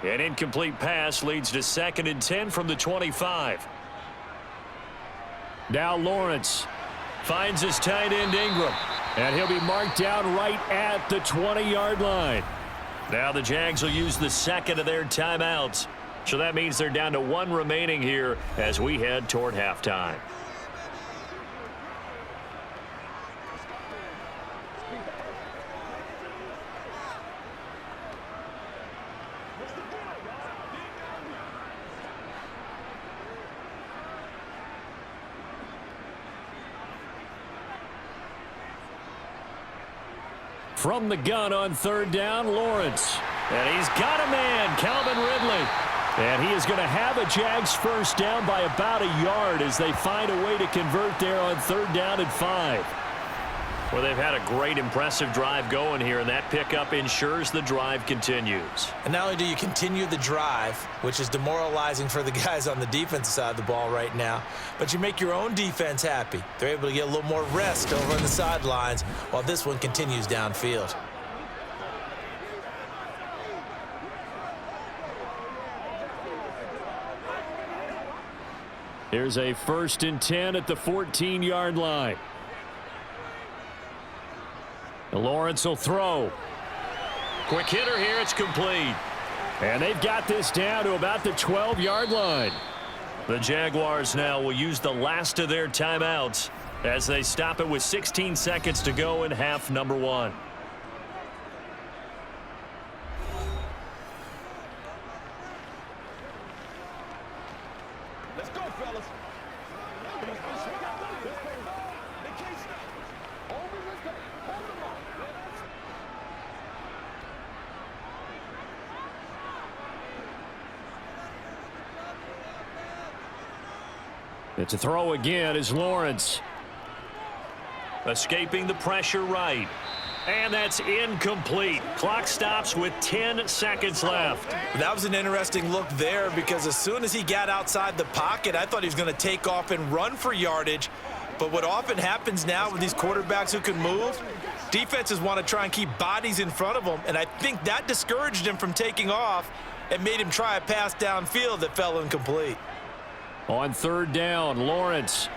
An incomplete pass leads to 2nd and 10 from the 25. Now Lawrence Finds his tight end Ingram. And he'll be marked down right at the 20-yard line. Now the Jags will use the 2nd of their timeouts. So that means they're down to 1 remaining here as we head toward halftime. From the gun on 3rd down, Lawrence. And he's got a man, Calvin Ridley. And he is going to have a Jags first down by about a yard as they find a way to convert there on 3rd down and 5. Well, they've had a great, impressive drive going here, and that pickup ensures the drive continues. And not only do you continue the drive, which is demoralizing for the guys on the defensive side of the ball right now, but you make your own defense happy. They're able to get a little more rest over on the sidelines while this one continues downfield. Here's a 1st and 10 at the 14-yard line. Lawrence will throw. Quick hitter here, it's complete. And they've got this down to about the 12-yard line. The Jaguars now will use the last of their timeouts as they stop it with 16 seconds to go in half number 1. Let's go, fellas. It's a throw again is Lawrence. Escaping the pressure right. And that's incomplete. Clock stops with 10 seconds left. That was an interesting look there because as soon as he got outside the pocket, I thought he was going to take off and run for yardage. But what often happens now with these quarterbacks who can move, defenses want to try and keep bodies in front of them, and I think that discouraged him from taking off and made him try a pass downfield that fell incomplete. On third down, Lawrence.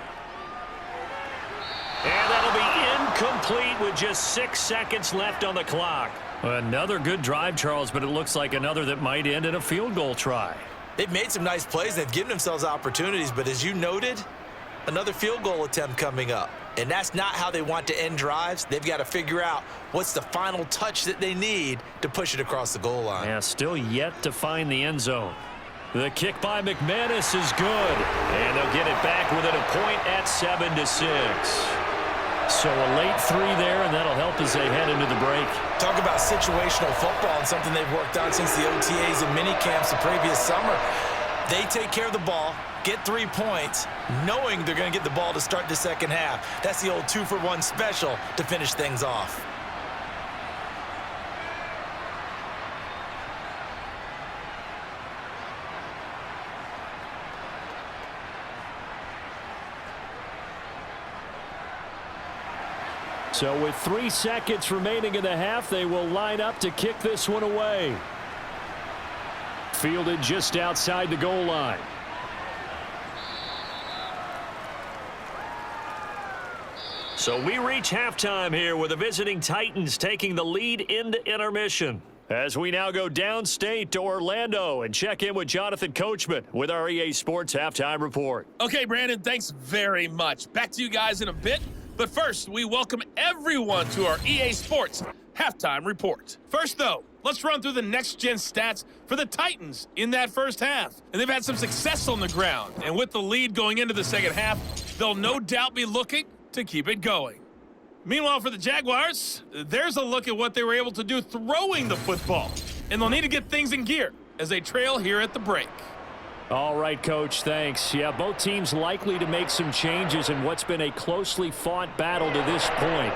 And that'll be incomplete with just 6 seconds left on the clock. Another good drive, Charles, but it looks like another that might end in a field goal try. They've made some nice plays. They've given themselves opportunities, but as you noted, another field goal attempt coming up. And that's not how they want to end drives. They've got to figure out what's the final touch that they need to push it across the goal line. Yeah, still yet to find the end zone. The kick by McManus is good. And they'll get it back within a point at 7-6. So a late 3 there, and that'll help as they head into the break. Talk about situational football and something they've worked on since the OTAs and mini camps the previous summer. They take care of the ball, get 3 points, knowing they're going to get the ball to start the second half. That's the old 2-for-1 special to finish things off. So with 3 seconds remaining in the half, they will line up to kick this one away. Fielded just outside the goal line. So we reach halftime here with the visiting Titans taking the lead into intermission. As we now go downstate to Orlando and check in with Jonathan Coachman with our EA Sports Halftime Report. Okay, Brandon, thanks very much. Back to you guys in a bit. But first, we welcome everyone to our EA Sports Halftime Report. First, though, let's run through the next-gen stats for the Titans in that first half. And they've had some success on the ground. And with the lead going into the second half, they'll no doubt be looking to keep it going. Meanwhile, for the Jaguars, there's a look at what they were able to do throwing the football. And they'll need to get things in gear as they trail here at the break. All right, Coach, thanks. Yeah, both teams likely to make some changes in what's been a closely fought battle to this point.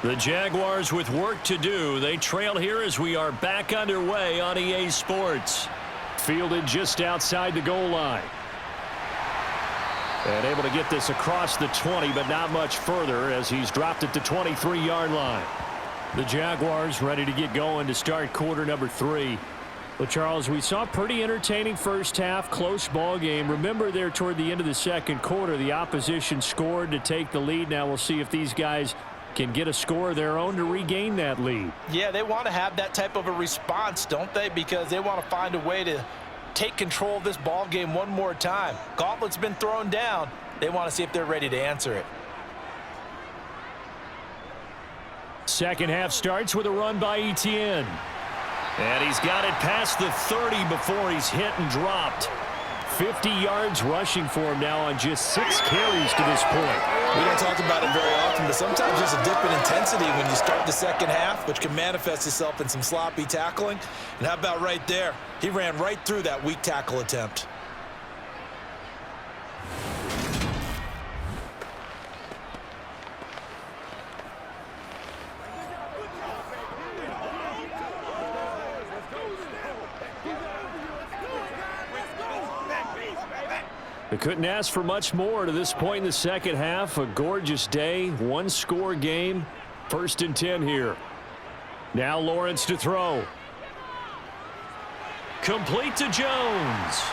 The Jaguars with work to do. They trail here as we are back underway on EA Sports. Fielded just outside the goal line. And able to get this across the 20, but not much further as he's dropped it to 23-yard line. The Jaguars ready to get going to start quarter number 3. Well, Charles, we saw a pretty entertaining first half, close ball game. Remember there toward the end of the second quarter, the opposition scored to take the lead. Now we'll see if these guys can get a score of their own to regain that lead. Yeah, they want to have that type of a response, don't they? Because they want to find a way to take control of this ball game one more time. Gauntlet's been thrown down. They want to see if they're ready to answer it. Second half starts with a run by Etienne. And he's got it past the 30 before he's hit and dropped. 50 yards rushing for him now on just 6 carries to this point. We don't talk about it very often, but sometimes there's a dip in intensity when you start the second half, which can manifest itself in some sloppy tackling. And how about right there? He ran right through that weak tackle attempt. They couldn't ask for much more to this point in the second half. A gorgeous day, one-score game. 1st and 10 here. Now Lawrence to throw. Complete to Jones.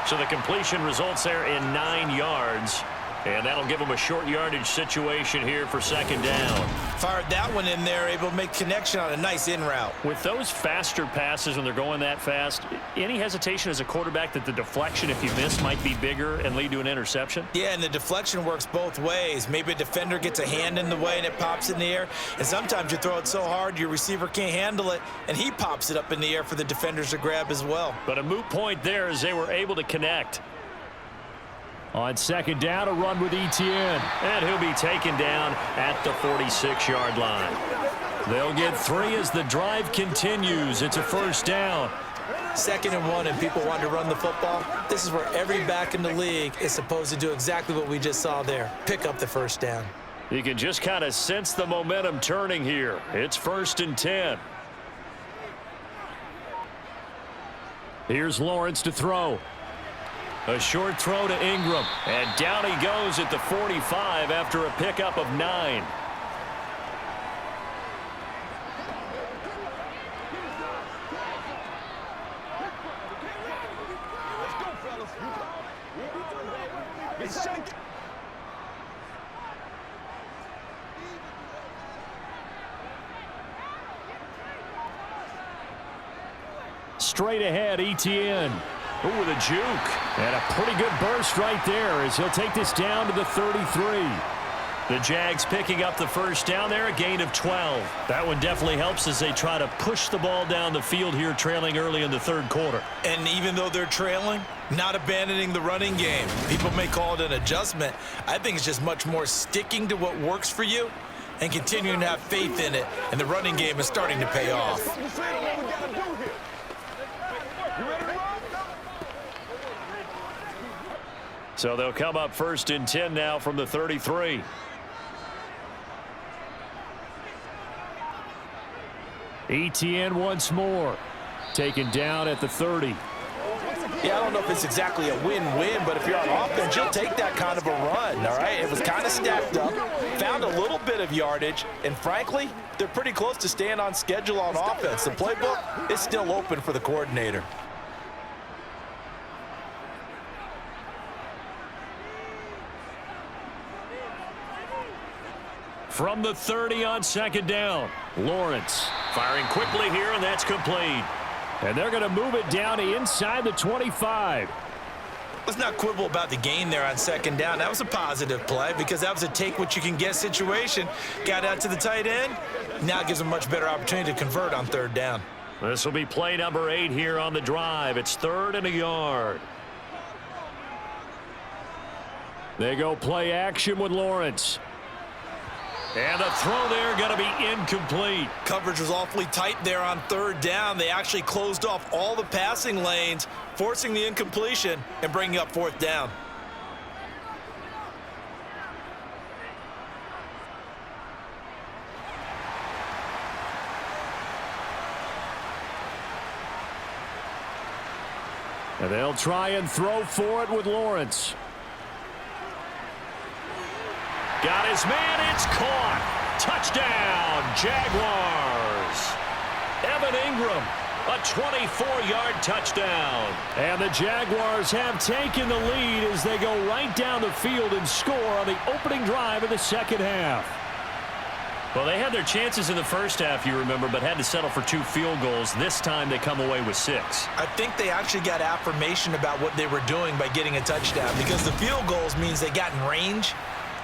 So the completion results there in 9 yards. And that'll give them a short yardage situation here for second down. Fired that one in there, able to make connection on a nice in route. With those faster passes when they're going that fast, any hesitation as a quarterback that the deflection, if you miss, might be bigger and lead to an interception? Yeah, and the deflection works both ways. Maybe a defender gets a hand in the way and it pops in the air. And sometimes you throw it so hard your receiver can't handle it, and he pops it up in the air for the defenders to grab as well. But a moot point there as they were able to connect. On second down, a run with Etienne. And he'll be taken down at the 46-yard line. They'll get 3 as the drive continues. It's a first down. 2nd and 1, and people want to run the football. This is where every back in the league is supposed to do exactly what we just saw there. Pick up the first down. You can just kind of sense the momentum turning here. It's 1st and 10. Here's Lawrence to throw. A short throw to Ingram. And down he goes at the 45 after a pickup of 9. Straight ahead, Etienne. Ooh, with a juke. And a pretty good burst right there as he'll take this down to the 33. The Jags picking up the first down there, a gain of 12. That one definitely helps as they try to push the ball down the field here, trailing early in the 3rd quarter. And even though they're trailing, not abandoning the running game. People may call it an adjustment. I think it's just much more sticking to what works for you and continuing to have faith in it. And the running game is starting to pay off. So they'll come up 1st and 10 now from the 33. Etienne once more. Taken down at the 30. Yeah, I don't know if it's exactly a win-win, but if you're on offense, you'll take that kind of a run, all right? It was kind of stacked up, found a little bit of yardage, and frankly, they're pretty close to staying on schedule on offense. The playbook is still open for the coordinator. From the 30 on second down, Lawrence. Firing quickly here, and that's complete. And they're going to move it down to inside the 25. Let's not quibble about the gain there on second down. That was a positive play because that was a take-what-you-can-get situation. Got out to the tight end. Now it gives them a much better opportunity to convert on 3rd down. This will be play number 8 here on the drive. It's 3rd and a yard. They go play action with Lawrence. And the throw there going to be incomplete. Coverage was awfully tight there on 3rd down. They actually closed off all the passing lanes, forcing the incompletion and bringing up 4th down. And they'll try and throw for it with Lawrence. Got his man. It's caught. Touchdown, Jaguars. Evan Ingram, a 24-yard touchdown. And the Jaguars have taken the lead as they go right down the field and score on the opening drive of the 2nd half. Well, they had their chances in the first half, you remember, but had to settle for 2 field goals. This time they come away with 6. I think they actually got affirmation about what they were doing by getting a touchdown because the field goals means they got in range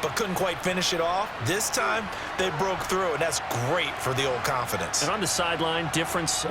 but couldn't quite finish it off. This time, they broke through, and that's great for the old confidence. And on the sideline, difference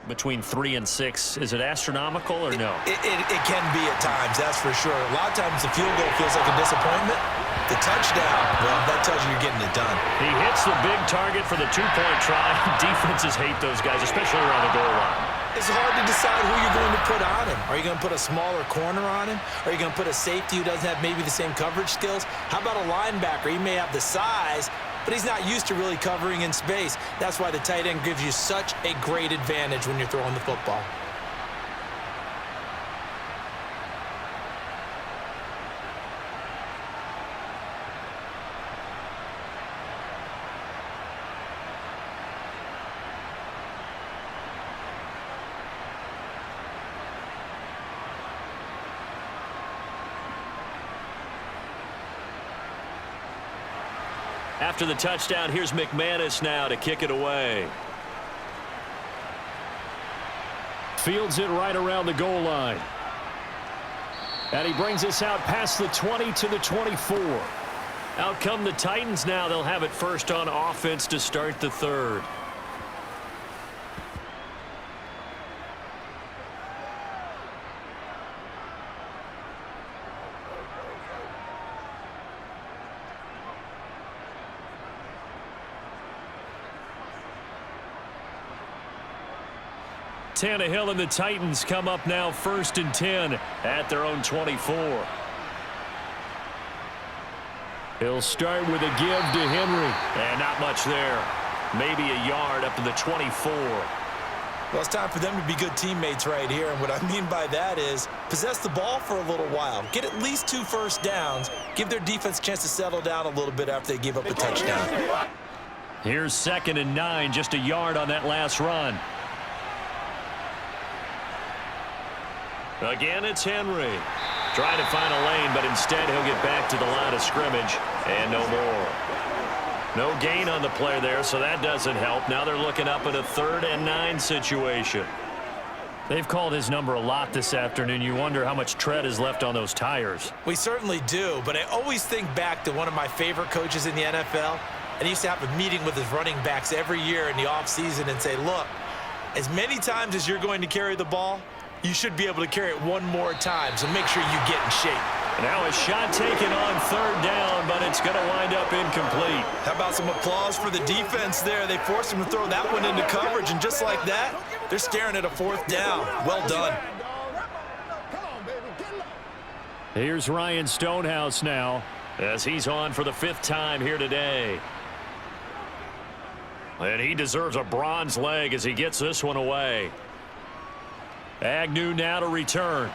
between 3 and 6, is it astronomical or no? It can be at times, that's for sure. A lot of times the field goal feels like a disappointment. The touchdown, well, that tells you you're getting it done. He hits the big target for the 2-point try. Defenses hate those guys, especially around the goal line. It's hard to decide who you're going to put on him. Are you going to put a smaller corner on him? Are you going to put a safety who doesn't have maybe the same coverage skills? How about a linebacker? He may have the size, but he's not used to really covering in space. That's why the tight end gives you such a great advantage when you're throwing the football. After the touchdown, here's McManus now to kick it away. Fields it right around the goal line. And he brings us out past the 20 to the 24. Out come the Titans now. They'll have it first on offense to start the third. Tannehill and the Titans come up now 1st and 10 at their own 24. He'll start with a give to Henry. And not much there. Maybe a yard up to the 24. Well, it's time for them to be good teammates right here. And what I mean by that is possess the ball for a little while. Get at least 2 first downs. Give their defense a chance to settle down a little bit after they give up a touchdown. Here's 2nd and 9. Just a yard on that last run. Again, it's Henry. Trying to find a lane, but instead he'll get back to the line of scrimmage. And no more. No gain on the play there, so that doesn't help. Now they're looking up at a 3rd and 9 situation. They've called his number a lot this afternoon. You wonder how much tread is left on those tires. We certainly do, but I always think back to one of my favorite coaches in the NFL. And he used to have a meeting with his running backs every year in the offseason and say, look, as many times as you're going to carry the ball, you should be able to carry it one more time, so make sure you get in shape. Now a shot taken on 3rd down, but it's going to wind up incomplete. How about some applause for the defense there? They forced him to throw that one into coverage, and just like that, they're staring at a 4th down. Well done. Here's Ryan Stonehouse now, as he's on for the 5th time here today. And he deserves a bronze leg as he gets this one away. Agnew now to return.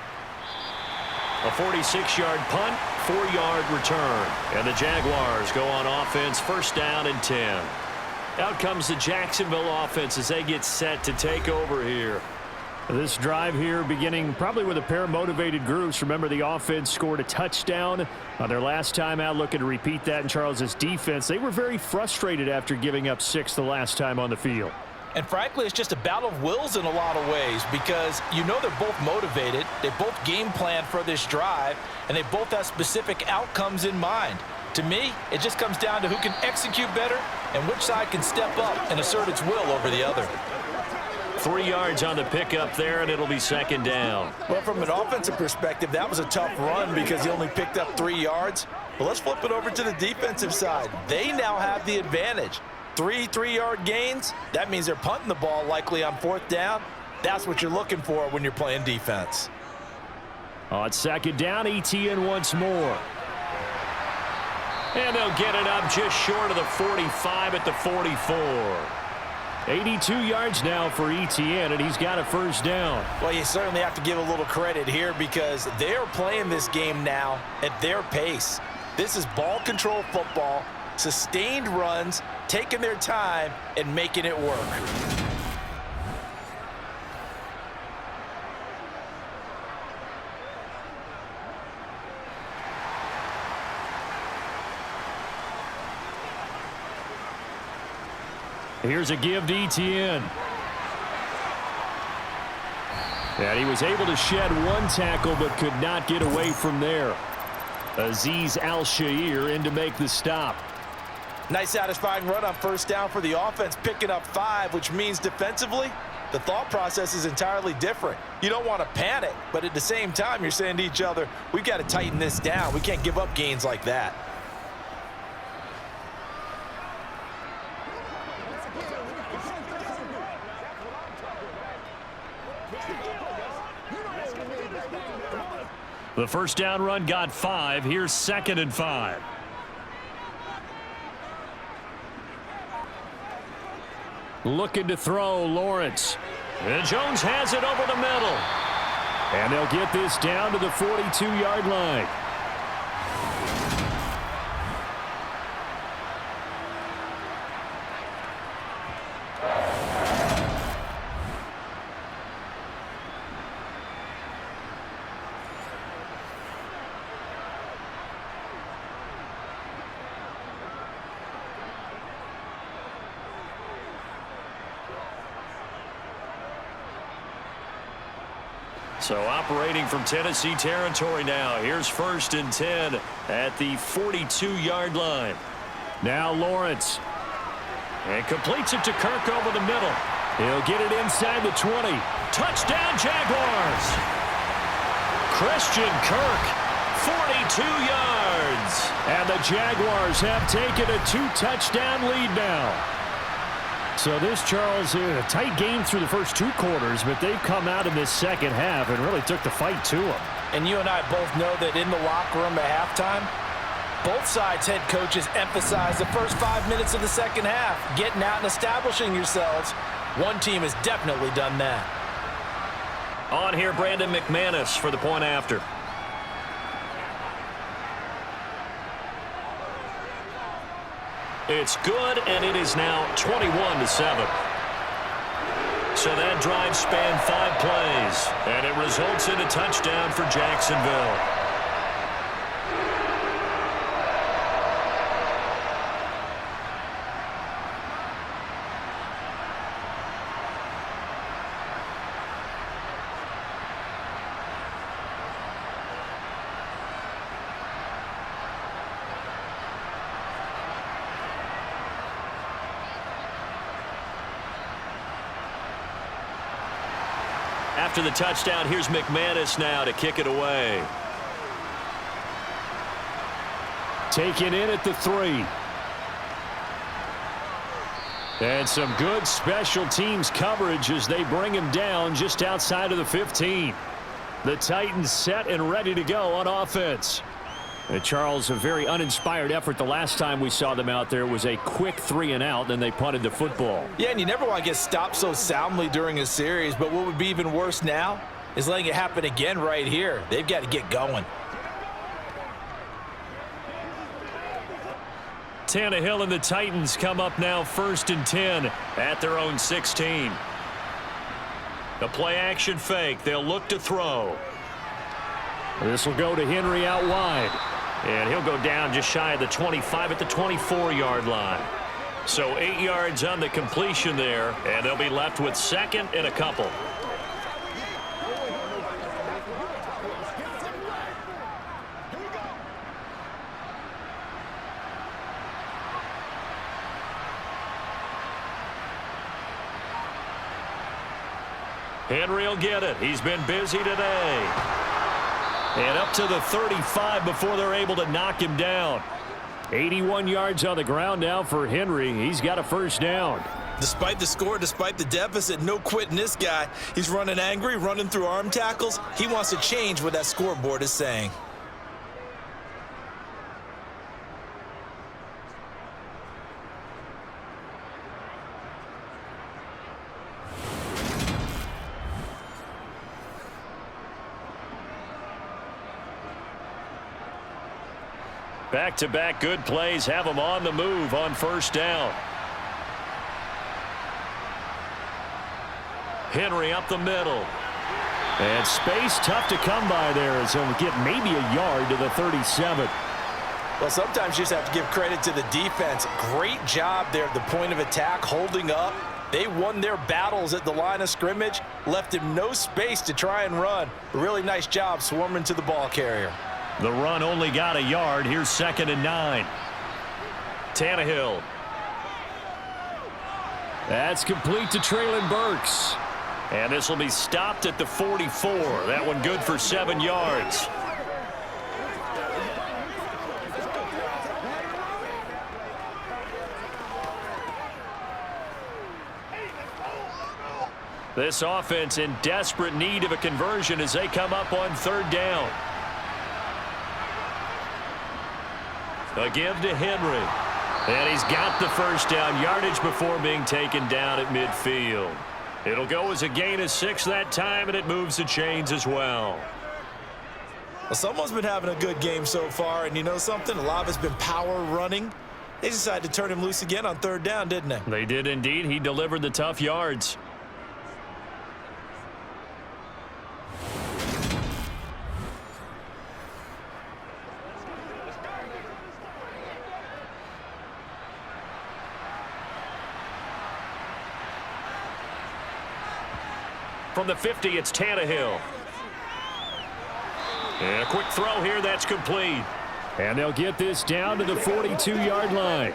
A 46-yard punt, 4-yard return. And the Jaguars go on offense, 1st down and 10. Out comes the Jacksonville offense as they get set to take over here. This drive here beginning probably with a pair of motivated groups. Remember, the offense scored a touchdown on their last time out, looking to repeat that in Charles's defense. They were very frustrated after giving up 6 the last time on the field. And frankly, it's just a battle of wills in a lot of ways because you know they're both motivated, they both game plan for this drive, and they both have specific outcomes in mind. To me, it just comes down to who can execute better and which side can step up and assert its will over the other. 3 yards on the pickup there, and it'll be 2nd down. Well, from an offensive perspective, that was a tough run because he only picked up 3 yards. But let's flip it over to the defensive side. They now have the advantage. 3 3-yard gains, that means they're punting the ball likely on 4th down. That's what you're looking for when you're playing defense. On 2nd down, ETN once more. And they'll get it up just short of the 45 at the 44. 82 yards now for ETN, and he's got a 1st down. Well, you certainly have to give a little credit here because they're playing this game now at their pace. This is ball control football, sustained runs, taking their time, and making it work. Here's a give to ETN. And he was able to shed 1 tackle but could not get away from there. Azeez Al-Shaair in to make the stop. Nice satisfying run on 1st down for the offense, picking up 5, which means defensively, the thought process is entirely different. You don't want to panic, but at the same time, you're saying to each other, we've got to tighten this down. We can't give up gains like that. The 1st down run got 5. Here's 2nd and 5. Looking to throw, Lawrence. And Jones has it over the middle. And they'll get this down to the 42-yard line. So operating from Tennessee territory now. Here's 1st and 10 at the 42-yard line. Now Lawrence. And completes it to Kirk over the middle. He'll get it inside the 20. Touchdown Jaguars. Christian Kirk, 42 yards. And the Jaguars have taken a 2-touchdown lead now. So this, Charles, a tight game through the first 2 quarters, but they've come out in this second half and really took the fight to them. And you and I both know that in the locker room at halftime, both sides' head coaches emphasize the first 5 minutes of the second half, getting out and establishing yourselves. One team has definitely done that. On here, Brandon McManus for the point after. It's good, and it is now 21-7. So that drive spanned 5 plays, and it results in a touchdown for Jacksonville. After the touchdown, here's McManus now to kick it away. Taken in at the 3. And some good special teams coverage as they bring him down just outside of the 15. The Titans set and ready to go on offense. And Charles, a very uninspired effort. The last time we saw them out there was a quick 3-and-out, then they punted the football. Yeah, and you never want to get stopped so soundly during a series, but what would be even worse now is letting it happen again right here. They've got to get going. Tannehill and the Titans come up now 1st and 10 at their own 16. The play action fake. They'll look to throw. This will go to Henry out wide. And he'll go down just shy of the 25 at the 24-yard line. So 8 yards on the completion there, and they'll be left with 2nd and a couple. Henry will get it. He's been busy today. And up to the 35 before they're able to knock him down. 81 yards on the ground now for Henry. He's got a 1st down. Despite the score, despite the deficit, no quitting this guy. He's running angry, running through arm tackles. He wants to change what that scoreboard is saying. Back-to-back good plays have them on the move on 1st down. Henry up the middle. And space tough to come by there as he'll get maybe a yard to the 37. Well, sometimes you just have to give credit to the defense. Great job there at the point of attack, holding up. They won their battles at the line of scrimmage, left him no space to try and run. A really nice job swarming to the ball carrier. The run only got a yard. Here's 2nd and 9. Tannehill. That's complete to Traylon Burks. And this will be stopped at the 44. That one good for 7 yards. This offense in desperate need of a conversion as they come up on 3rd down. A give to Henry. And he's got the 1st down yardage before being taken down at midfield. It'll go as a gain of 6 that time, and it moves the chains as well. Well, someone's been having a good game so far, and you know something? A lot of it's been power running. They decided to turn him loose again on 3rd down, didn't they? They did indeed. He delivered the tough yards. From the 50, it's Tannehill. And a quick throw here, that's complete. And they'll get this down to the 42-yard line.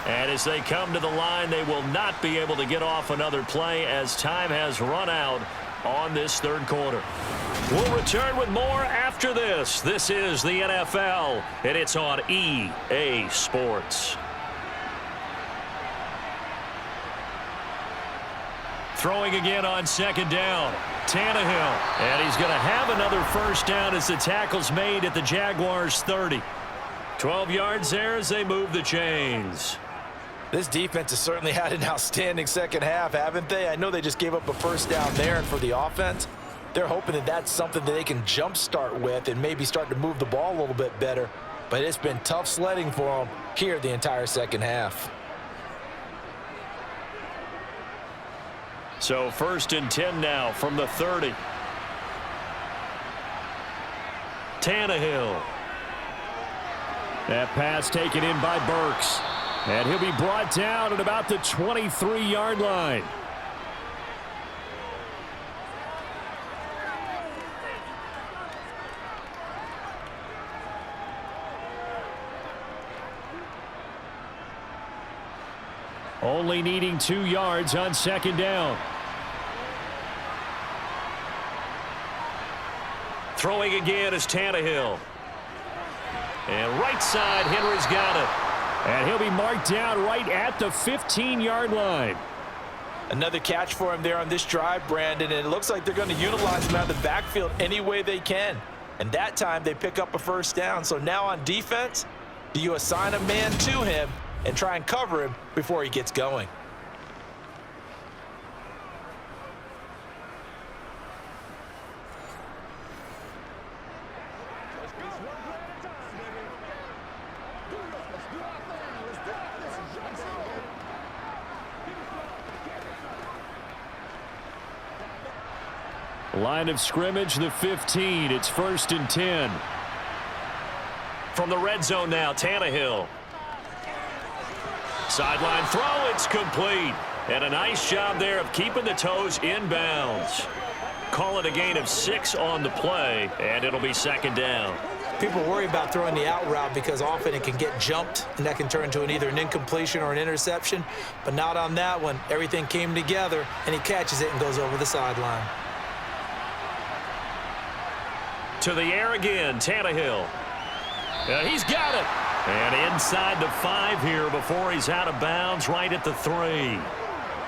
And as they come to the line, they will not be able to get off another play as time has run out on this third quarter. We'll return with more after this. This is the NFL, and it's on EA Sports. Throwing again on second down. Tannehill. And he's going to have another first down as the tackle's made at the Jaguars' 30. 12 yards there as they move the chains. This defense has certainly had an outstanding second half, haven't they? I know they just gave up a first down there, and for the offense, they're hoping that that's something that they can jumpstart with and maybe start to move the ball a little bit better. But it's been tough sledding for them here the entire second half. So 1st and 10 now from the 30. Tannehill. That pass taken in by Burks. And he'll be brought down at about the 23-yard line. Only needing 2 yards on second down. Throwing again is Tannehill. And right side, Henry's got it. And he'll be marked down right at the 15-yard line. Another catch for him there on this drive, Brandon, and it looks like they're going to utilize him out of the backfield any way they can. And that time they pick up a first down. So now on defense, do you assign a man to him and try and cover him before he gets going? Line of scrimmage, the 15. It's 1st and 10. From the red zone now, Tannehill. Sideline throw, it's complete. And a nice job there of keeping the toes in bounds. Call it a gain of 6 on the play, and it'll be second down. People worry about throwing the out route because often it can get jumped, and that can turn into either an incompletion or an interception. But not on that one. Everything came together, and he catches it and goes over the sideline. To the air again, Tannehill. He's got it. And inside the 5 here before he's out of bounds right at the 3.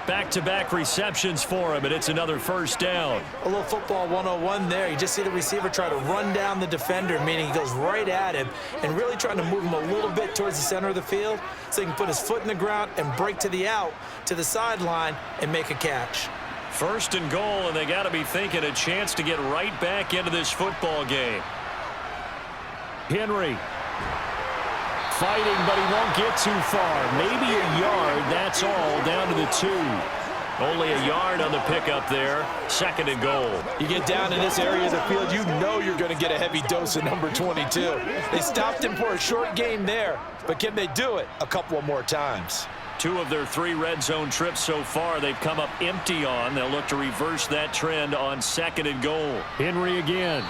Back-to-back receptions for him, and it's another first down. A little football 101 there. You just see the receiver try to run down the defender, meaning he goes right at him and really trying to move him a little bit towards the center of the field so he can put his foot in the ground and break to the out, to the sideline, and make a catch. 1st and goal, and they got to be thinking a chance to get right back into this football game. Henry fighting, but he won't get too far. Maybe a yard, that's all, down to the 2. Only a yard on the pickup there. 2nd and goal. You get down in this area of the field, you know you're going to get a heavy dose of number 22. They stopped him for a short game there, but can they do it a couple of more times? 2 of their 3 red zone trips so far they've come up empty on. They'll look to reverse that trend on 2nd and goal. Henry again.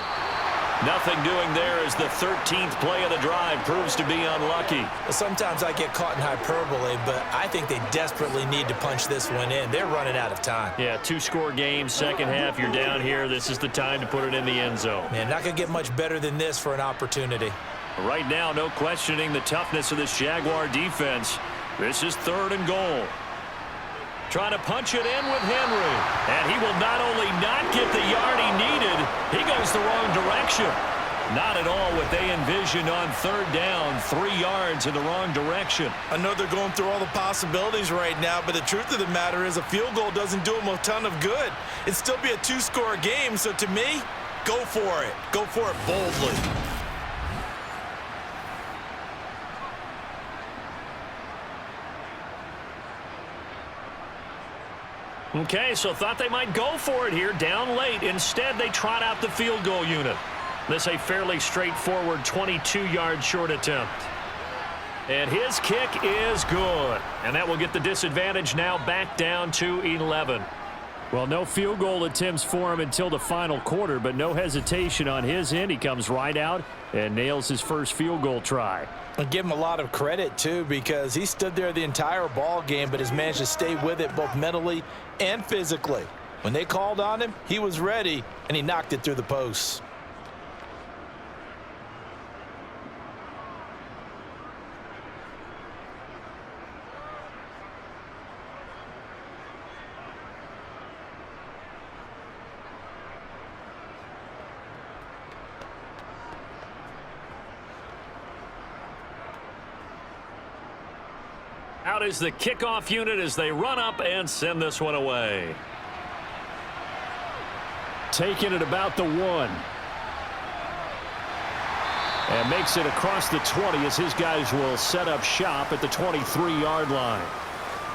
Nothing doing there as the 13th play of the drive proves to be unlucky. Well, sometimes I get caught in hyperbole, but I think they desperately need to punch this one in. They're running out of time. Yeah, 2-score game, second half, you're down here. This is the time to put it in the end zone. Man, not going to get much better than this for an opportunity. Right now, no questioning the toughness of this Jaguar defense. This is 3rd and goal. Trying to punch it in with Henry. And he will not only not get the yard he needed, he goes the wrong direction. Not at all what they envisioned on 3rd down. 3 yards in the wrong direction. I know they're going through all the possibilities right now, but the truth of the matter is a field goal doesn't do them a ton of good. It'd still be a 2-score game, so to me, go for it. Go for it boldly. Okay, so thought they might go for it here, down late. Instead, they trot out the field goal unit. This a fairly straightforward 22-yard short attempt. And his kick is good. And that will get the disadvantage now back down to 11. Well, no field goal attempts for him until the final quarter, but no hesitation on his end. He comes right out and nails his first field goal try. And give him a lot of credit, too, because he stood there the entire ball game, but has managed to stay with it both mentally and physically. When they called on him, he was ready, and he knocked it through the posts. Out is the kickoff unit as they run up and send this one away. Taking it about the 1. And makes it across the 20 as his guys will set up shop at the 23-yard line.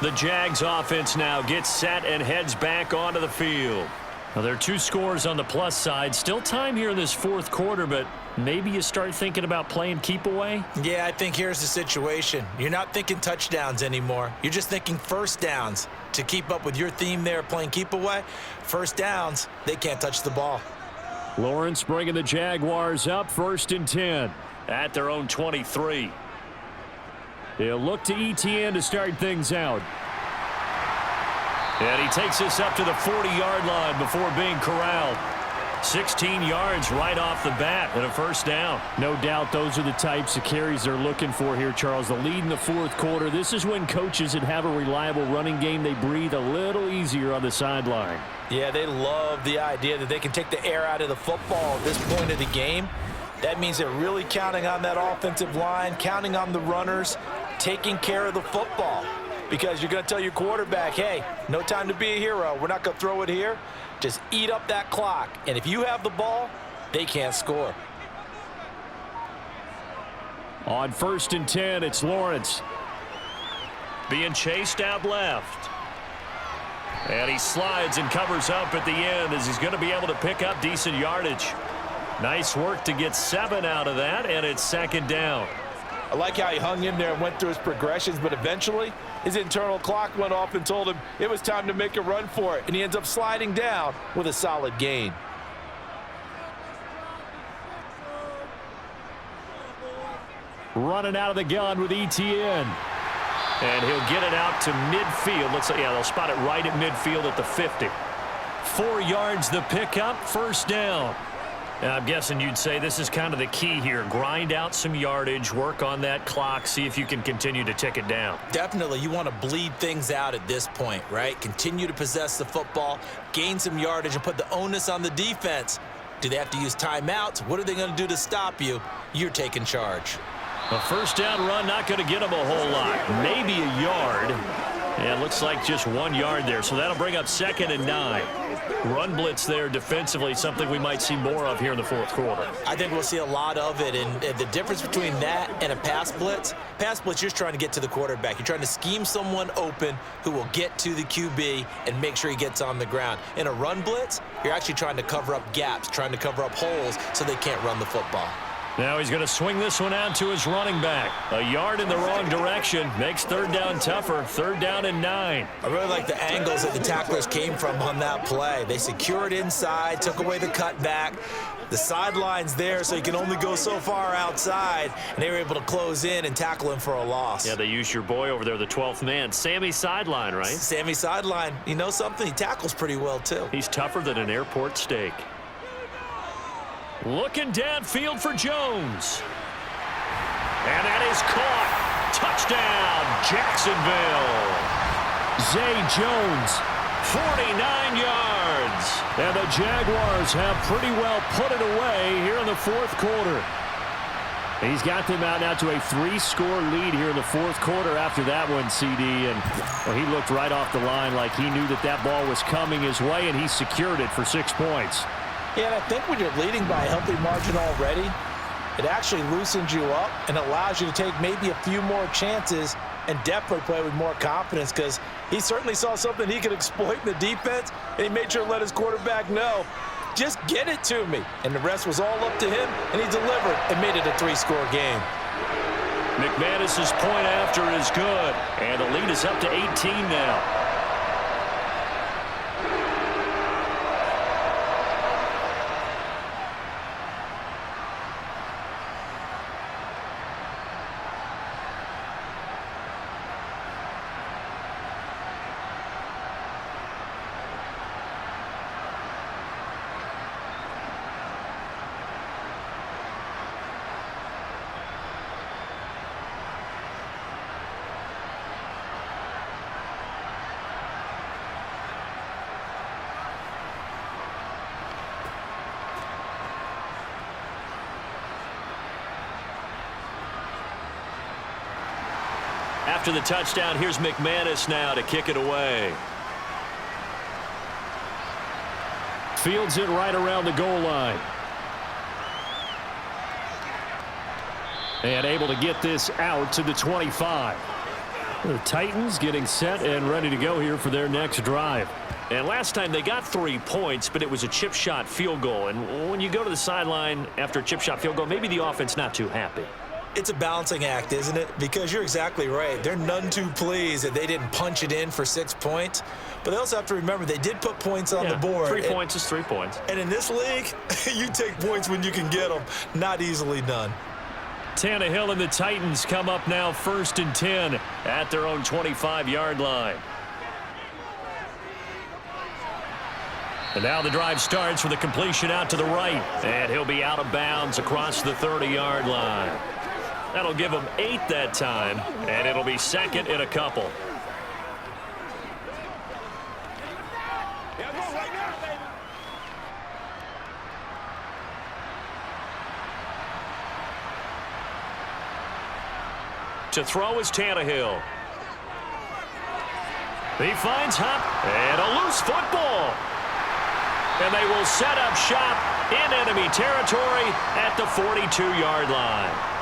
The Jags offense now gets set and heads back onto the field. Now, there are 2 scores on the plus side. Still time here in this fourth quarter, but maybe you start thinking about playing keep away? Yeah, I think here's the situation. You're not thinking touchdowns anymore. You're just thinking first downs. To keep up with your theme there, playing keep away, first downs, they can't touch the ball. Lawrence bringing the Jaguars up, 1st and 10. At their own 23. He'll look to ETN to start things out. And he takes this up to the 40-yard line before being corralled. 16 yards right off the bat and a first down. No doubt those are the types of carries they're looking for here, Charles. The lead in the fourth quarter. This is when coaches that have a reliable running game, they breathe a little easier on the sideline. Yeah, they love the idea that they can take the air out of the football at this point of the game. That means they're really counting on that offensive line, counting on the runners, taking care of the football. Because you're going to tell your quarterback, hey, no time to be a hero. We're not going to throw it here. Just eat up that clock. And if you have the ball, they can't score. On 1st and 10, it's Lawrence. Being chased out left. And he slides and covers up at the end as he's going to be able to pick up decent yardage. Nice work to get 7 out of that, and it's 2nd down. I like how he hung in there and went through his progressions, but eventually his internal clock went off and told him it was time to make a run for it, and he ends up sliding down with a solid gain. Running out of the gun with ETN. And he'll get it out to midfield. Looks like, yeah, they'll spot it right at midfield at the 50. 4 yards the pickup, first down. And I'm guessing you'd say this is kind of the key here. Grind out some yardage, work on that clock, see if you can continue to tick it down. Definitely, you want to bleed things out at this point, right? Continue to possess the football, gain some yardage, and put the onus on the defense. Do they have to use timeouts? What are they going to do to stop you? You're taking charge. A first down run, not going to get them a whole lot. Maybe a yard. And it looks like just 1 yard there, so that'll bring up 2nd and 9. Run blitz there defensively, something we might see more of here in the fourth quarter. I think we'll see a lot of it, and the difference between that and a pass blitz, you're just trying to get to the quarterback. You're trying to scheme someone open who will get to the QB and make sure he gets on the ground. In a run blitz, you're actually trying to cover up gaps, trying to cover up holes so they can't run the football. Now he's going to swing this one out to his running back. A yard in the wrong direction makes 3rd down tougher. 3rd down and 9. I really like the angles that the tacklers came from on that play. They secured inside, took away the cutback. The sideline's there, so he can only go so far outside, and they were able to close in and tackle him for a loss. Yeah, they used your boy over there, the 12th man. Sammy Sideline, right? Sammy Sideline. You know something? He tackles pretty well, too. He's tougher than an airport steak. Looking downfield for Jones. And that is caught. Touchdown, Jacksonville. Zay Jones. 49 yards. And the Jaguars have pretty well put it away here in the fourth quarter. He's got them out now to a 3-score lead here in the fourth quarter after that one, CD. And well, he looked right off the line like he knew that that ball was coming his way, and he secured it for 6 points. Yeah, and I think when you're leading by a healthy margin already, It actually loosens you up and allows you to take maybe a few more chances and definitely play with more confidence, because he certainly saw something he could exploit in the defense, and he made sure to let his quarterback know, just get it to me. And the rest was all up to him, and he delivered and made it a 3-score game. McManus's point after is good, and the lead is up to 18 now. After the touchdown, here's McManus now to kick it away. Fields it right around the goal line. And able to get this out to the 25. The Titans getting set and ready to go here for their next drive. And last time they got 3 points, but it was a chip shot field goal. And when you go to the sideline after a chip shot field goal, maybe the offense not too happy. It's a balancing act, isn't it? Because you're exactly right. They're none too pleased that they didn't punch it in for 6 points. But they also have to remember they did put points on the board. 3 points is 3 points. And in this league, you take points when you can get them. Not easily done. Tannehill and the Titans come up now 1st and 10 at their own 25-yard line. And now the drive starts with a completion out to the right. And he'll be out of bounds across the 30-yard line. That'll give them 8 that time, and it'll be second and a couple. To throw is Tannehill. He finds Hunt, and a loose football. And they will set up shop in enemy territory at the 42-yard line.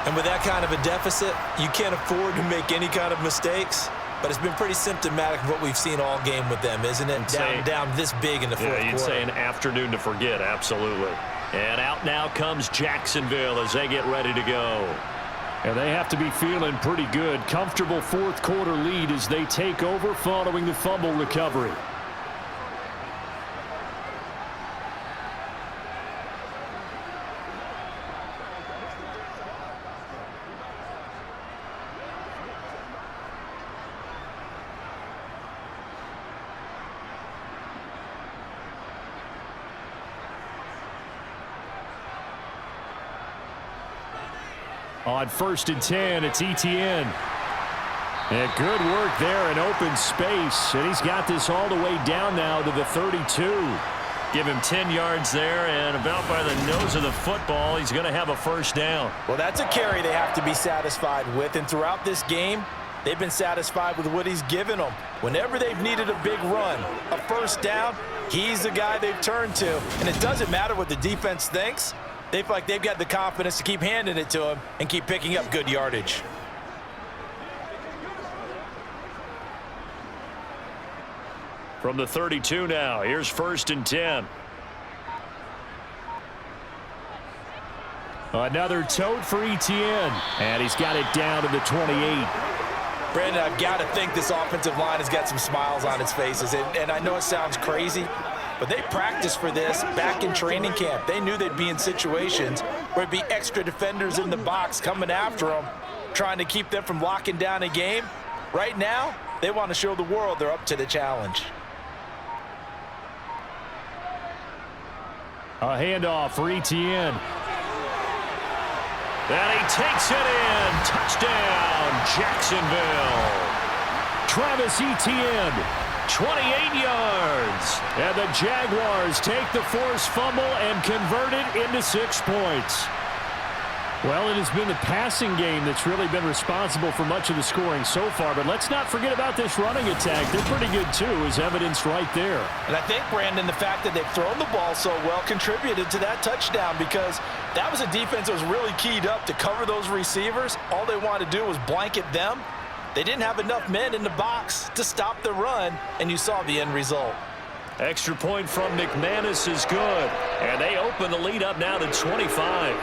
And with that kind of a deficit, you can't afford to make any kind of mistakes. But it's been pretty symptomatic of what we've seen all game with them, isn't it? Down this big in the fourth quarter. You'd say an afternoon to forget, absolutely. And out now comes Jacksonville as they get ready to go. And they have to be feeling pretty good. Comfortable fourth quarter lead as they take over following the fumble recovery. On 1st and 10, it's Etienne. And good work there in open space. And he's got this all the way down now to the 32. Give him 10 yards there, and about by the nose of the football, he's going to have a first down. Well, that's a carry they have to be satisfied with. And throughout this game, they've been satisfied with what he's given them. Whenever they've needed a big run, a first down, he's the guy they've turned to. And it doesn't matter what the defense thinks. They feel like they've got the confidence to keep handing it to him and keep picking up good yardage. From the 32 now, here's 1st and 10. Another tote for Etienne. And he's got it down to the 28. Brandon, I've got to think this offensive line has got some smiles on its faces. And I know it sounds crazy, but they practiced for this back in training camp. They knew they'd be in situations where there'd be extra defenders in the box coming after them, trying to keep them from locking down a game. Right now, they want to show the world they're up to the challenge. A handoff for Etienne. And he takes it in. Touchdown, Jacksonville. Travis Etienne, 28 yards. And the Jaguars take the forced fumble and convert it into 6 points. Well, it has been the passing game that's really been responsible for much of the scoring so far. But let's not forget about this running attack. They're pretty good, too, as evidenced right there. And I think, Brandon, the fact that they've thrown the ball so well contributed to that touchdown, because that was a defense that was really keyed up to cover those receivers. All they wanted to do was blanket them. They didn't have enough men in the box to stop the run, and you saw the end result. Extra point from McManus is good. And they open the lead up now to 25.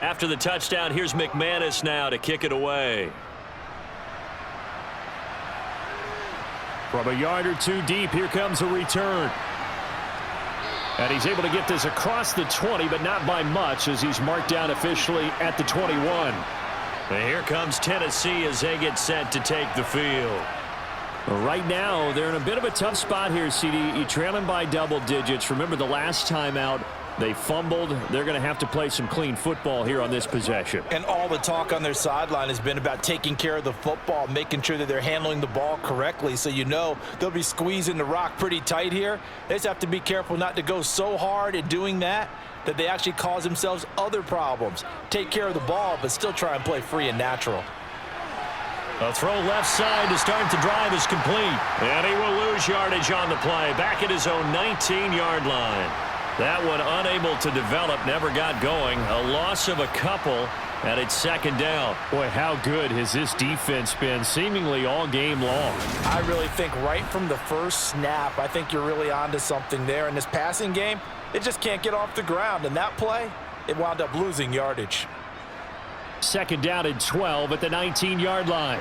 After the touchdown, here's McManus now to kick it away. From a yard or two deep, here comes a return. And he's able to get this across the 20, but not by much, as he's marked down officially at the 21. And here comes Tennessee as they get set to take the field. Right now, they're in a bit of a tough spot here, CD. You're trailing by double digits. Remember the last time out, they fumbled. They're going to have to play some clean football here on this possession. And all the talk on their sideline has been about taking care of the football, making sure that they're handling the ball correctly. So you know they'll be squeezing the rock pretty tight here. They just have to be careful not to go so hard in doing that they actually cause themselves other problems. Take care of the ball, but still try and play free and natural. A throw left side to start the drive is complete. And he will lose yardage on the play. Back at his own 19-yard line. That one unable to develop, never got going. A loss of a couple, and it's second down. Boy, how good has this defense been seemingly all game long? I really think right from the first snap, I think you're really onto something there. In this passing game, it just can't get off the ground. And that play, it wound up losing yardage. Second down and 12 at the 19-yard line.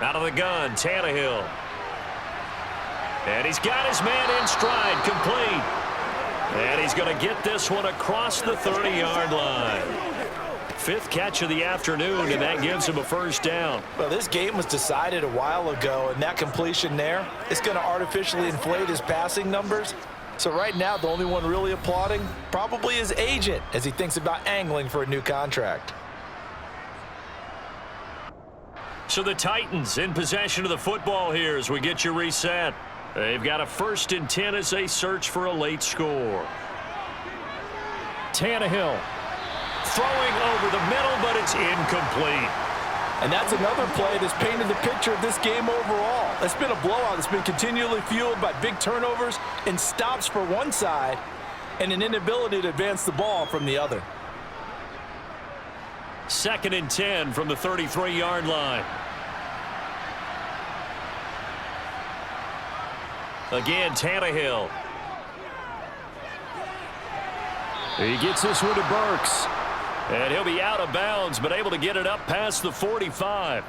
Out of the gun, Tannehill. And he's got his man in stride, complete. And he's going to get this one across the 30-yard line. Fifth catch of the afternoon, and that gives him a first down. Well, this game was decided a while ago, and that completion there is going to artificially inflate his passing numbers. So right now, the only one really applauding probably his agent as he thinks about angling for a new contract. So the Titans in possession of the football here as we get you reset. They've got a 1st and 10 as they search for a late score. Tannehill throwing over the middle, but it's incomplete. And that's another play that's painted the picture of this game overall. It's been a blowout. It's been continually fueled by big turnovers and stops for one side and an inability to advance the ball from the other. 2nd and 10 from the 33-yard line. Again, Tannehill. He gets this one to Burks. And he'll be out of bounds, but able to get it up past the 45.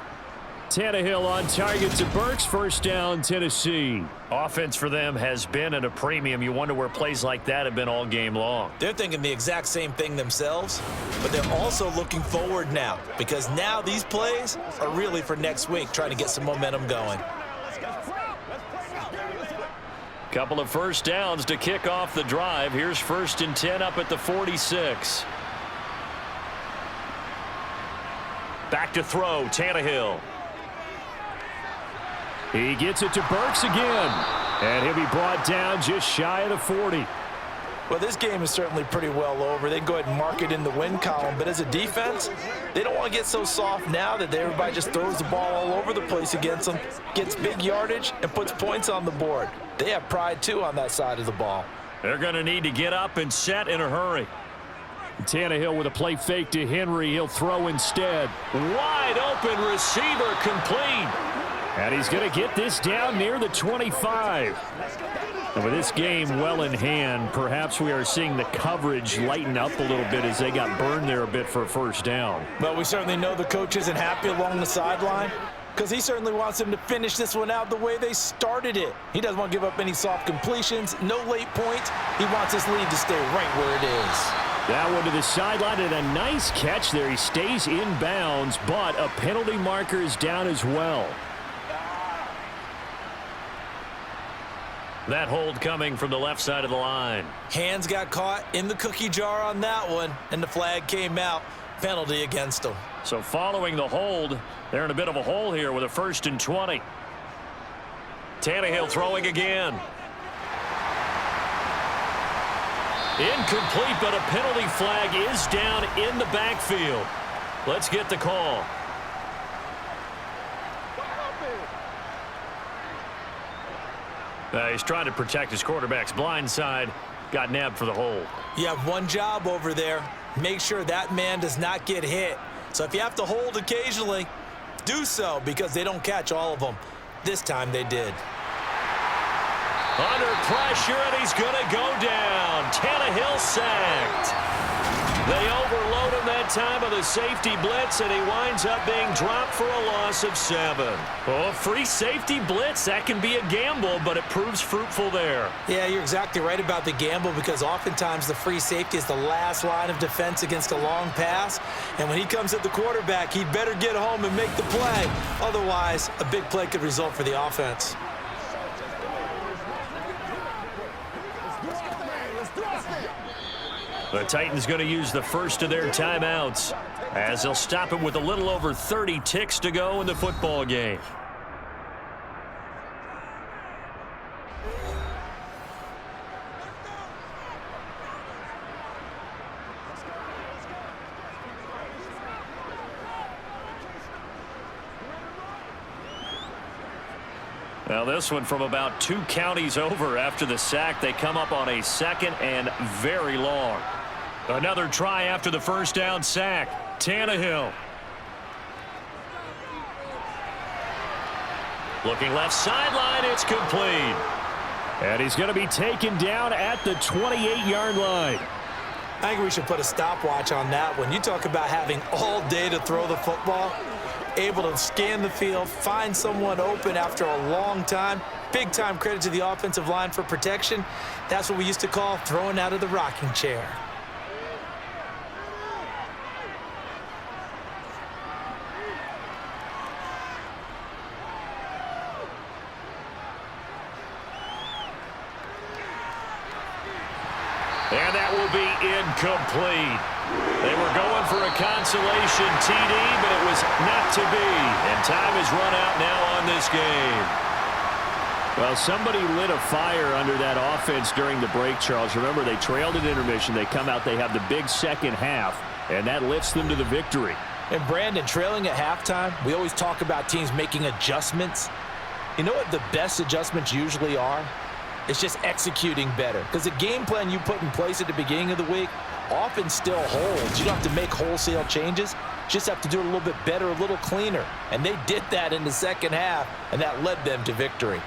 Tannehill on target to Burks. First down, Tennessee. Offense for them has been at a premium. You wonder where plays like that have been all game long. They're thinking the exact same thing themselves, but they're also looking forward now, because now these plays are really for next week, trying to get some momentum going. Couple of first downs to kick off the drive. Here's 1st and 10 up at the 46. Back to throw, Tannehill. He gets it to Burks again. And he'll be brought down just shy of the 40. Well, this game is certainly pretty well over. They can go ahead and mark it in the win column. But as a defense, they don't want to get so soft now that everybody just throws the ball all over the place against them, gets big yardage, and puts points on the board. They have pride, too, on that side of the ball. They're going to need to get up and set in a hurry. Tannehill with a play fake to Henry. He'll throw instead. Wide open receiver complete. And he's going to get this down near the 25. And with this game well in hand, perhaps we are seeing the coverage lighten up a little bit as they got burned there a bit for a first down. But we certainly know the coach isn't happy along the sideline, because he certainly wants them to finish this one out the way they started it. He doesn't want to give up any soft completions, no late points. He wants his lead to stay right where it is. That one to the sideline, and a nice catch there. He stays in bounds, but a penalty marker is down as well. That hold coming from the left side of the line. Hands got caught in the cookie jar on that one, and the flag came out. Penalty against them. So following the hold, they're in a bit of a hole here with a 1st and 20. Tannehill throwing again. Incomplete, but a penalty flag is down in the backfield. Let's get the call. He's trying to protect his quarterback's blind side. Got nabbed for the hold. You have one job over there. Make sure that man does not get hit. So if you have to hold occasionally, do so, because they don't catch all of them. This time they did. Under pressure, and he's going to go down. Tannehill sacked. They overload him that time with a safety blitz, and he winds up being dropped for a loss of 7. Oh, free safety blitz, that can be a gamble, but it proves fruitful there. Yeah, you're exactly right about the gamble, because oftentimes the free safety is the last line of defense against a long pass. And when he comes at the quarterback, he'd better get home and make the play. Otherwise, a big play could result for the offense. The Titans going to use the first of their timeouts as they'll stop it with a little over 30 ticks to go in the football game. Now this one from about 2 counties over after the sack. They come up on a 2nd and very long. Another try after the first down sack. Tannehill. Looking left sideline, it's complete. And he's going to be taken down at the 28-yard line. I think we should put a stopwatch on that one. You talk about having all day to throw the football, able to scan the field, find someone open after a long time. Big time credit to the offensive line for protection. That's what we used to call throwing out of the rocking chair. And that will be incomplete. They were going for a consolation TD, but it was not to be. And time has run out now on this game. Well, somebody lit a fire under that offense during the break, Charles. Remember, they trailed at intermission. They come out, they have the big second half, and that lifts them to the victory. And Brandon, trailing at halftime, we always talk about teams making adjustments. You know what the best adjustments usually are? It's just executing better. Because the game plan you put in place at the beginning of the week often still holds. You don't have to make wholesale changes. You just have to do it a little bit better, a little cleaner. And they did that in the second half, and that led them to victory.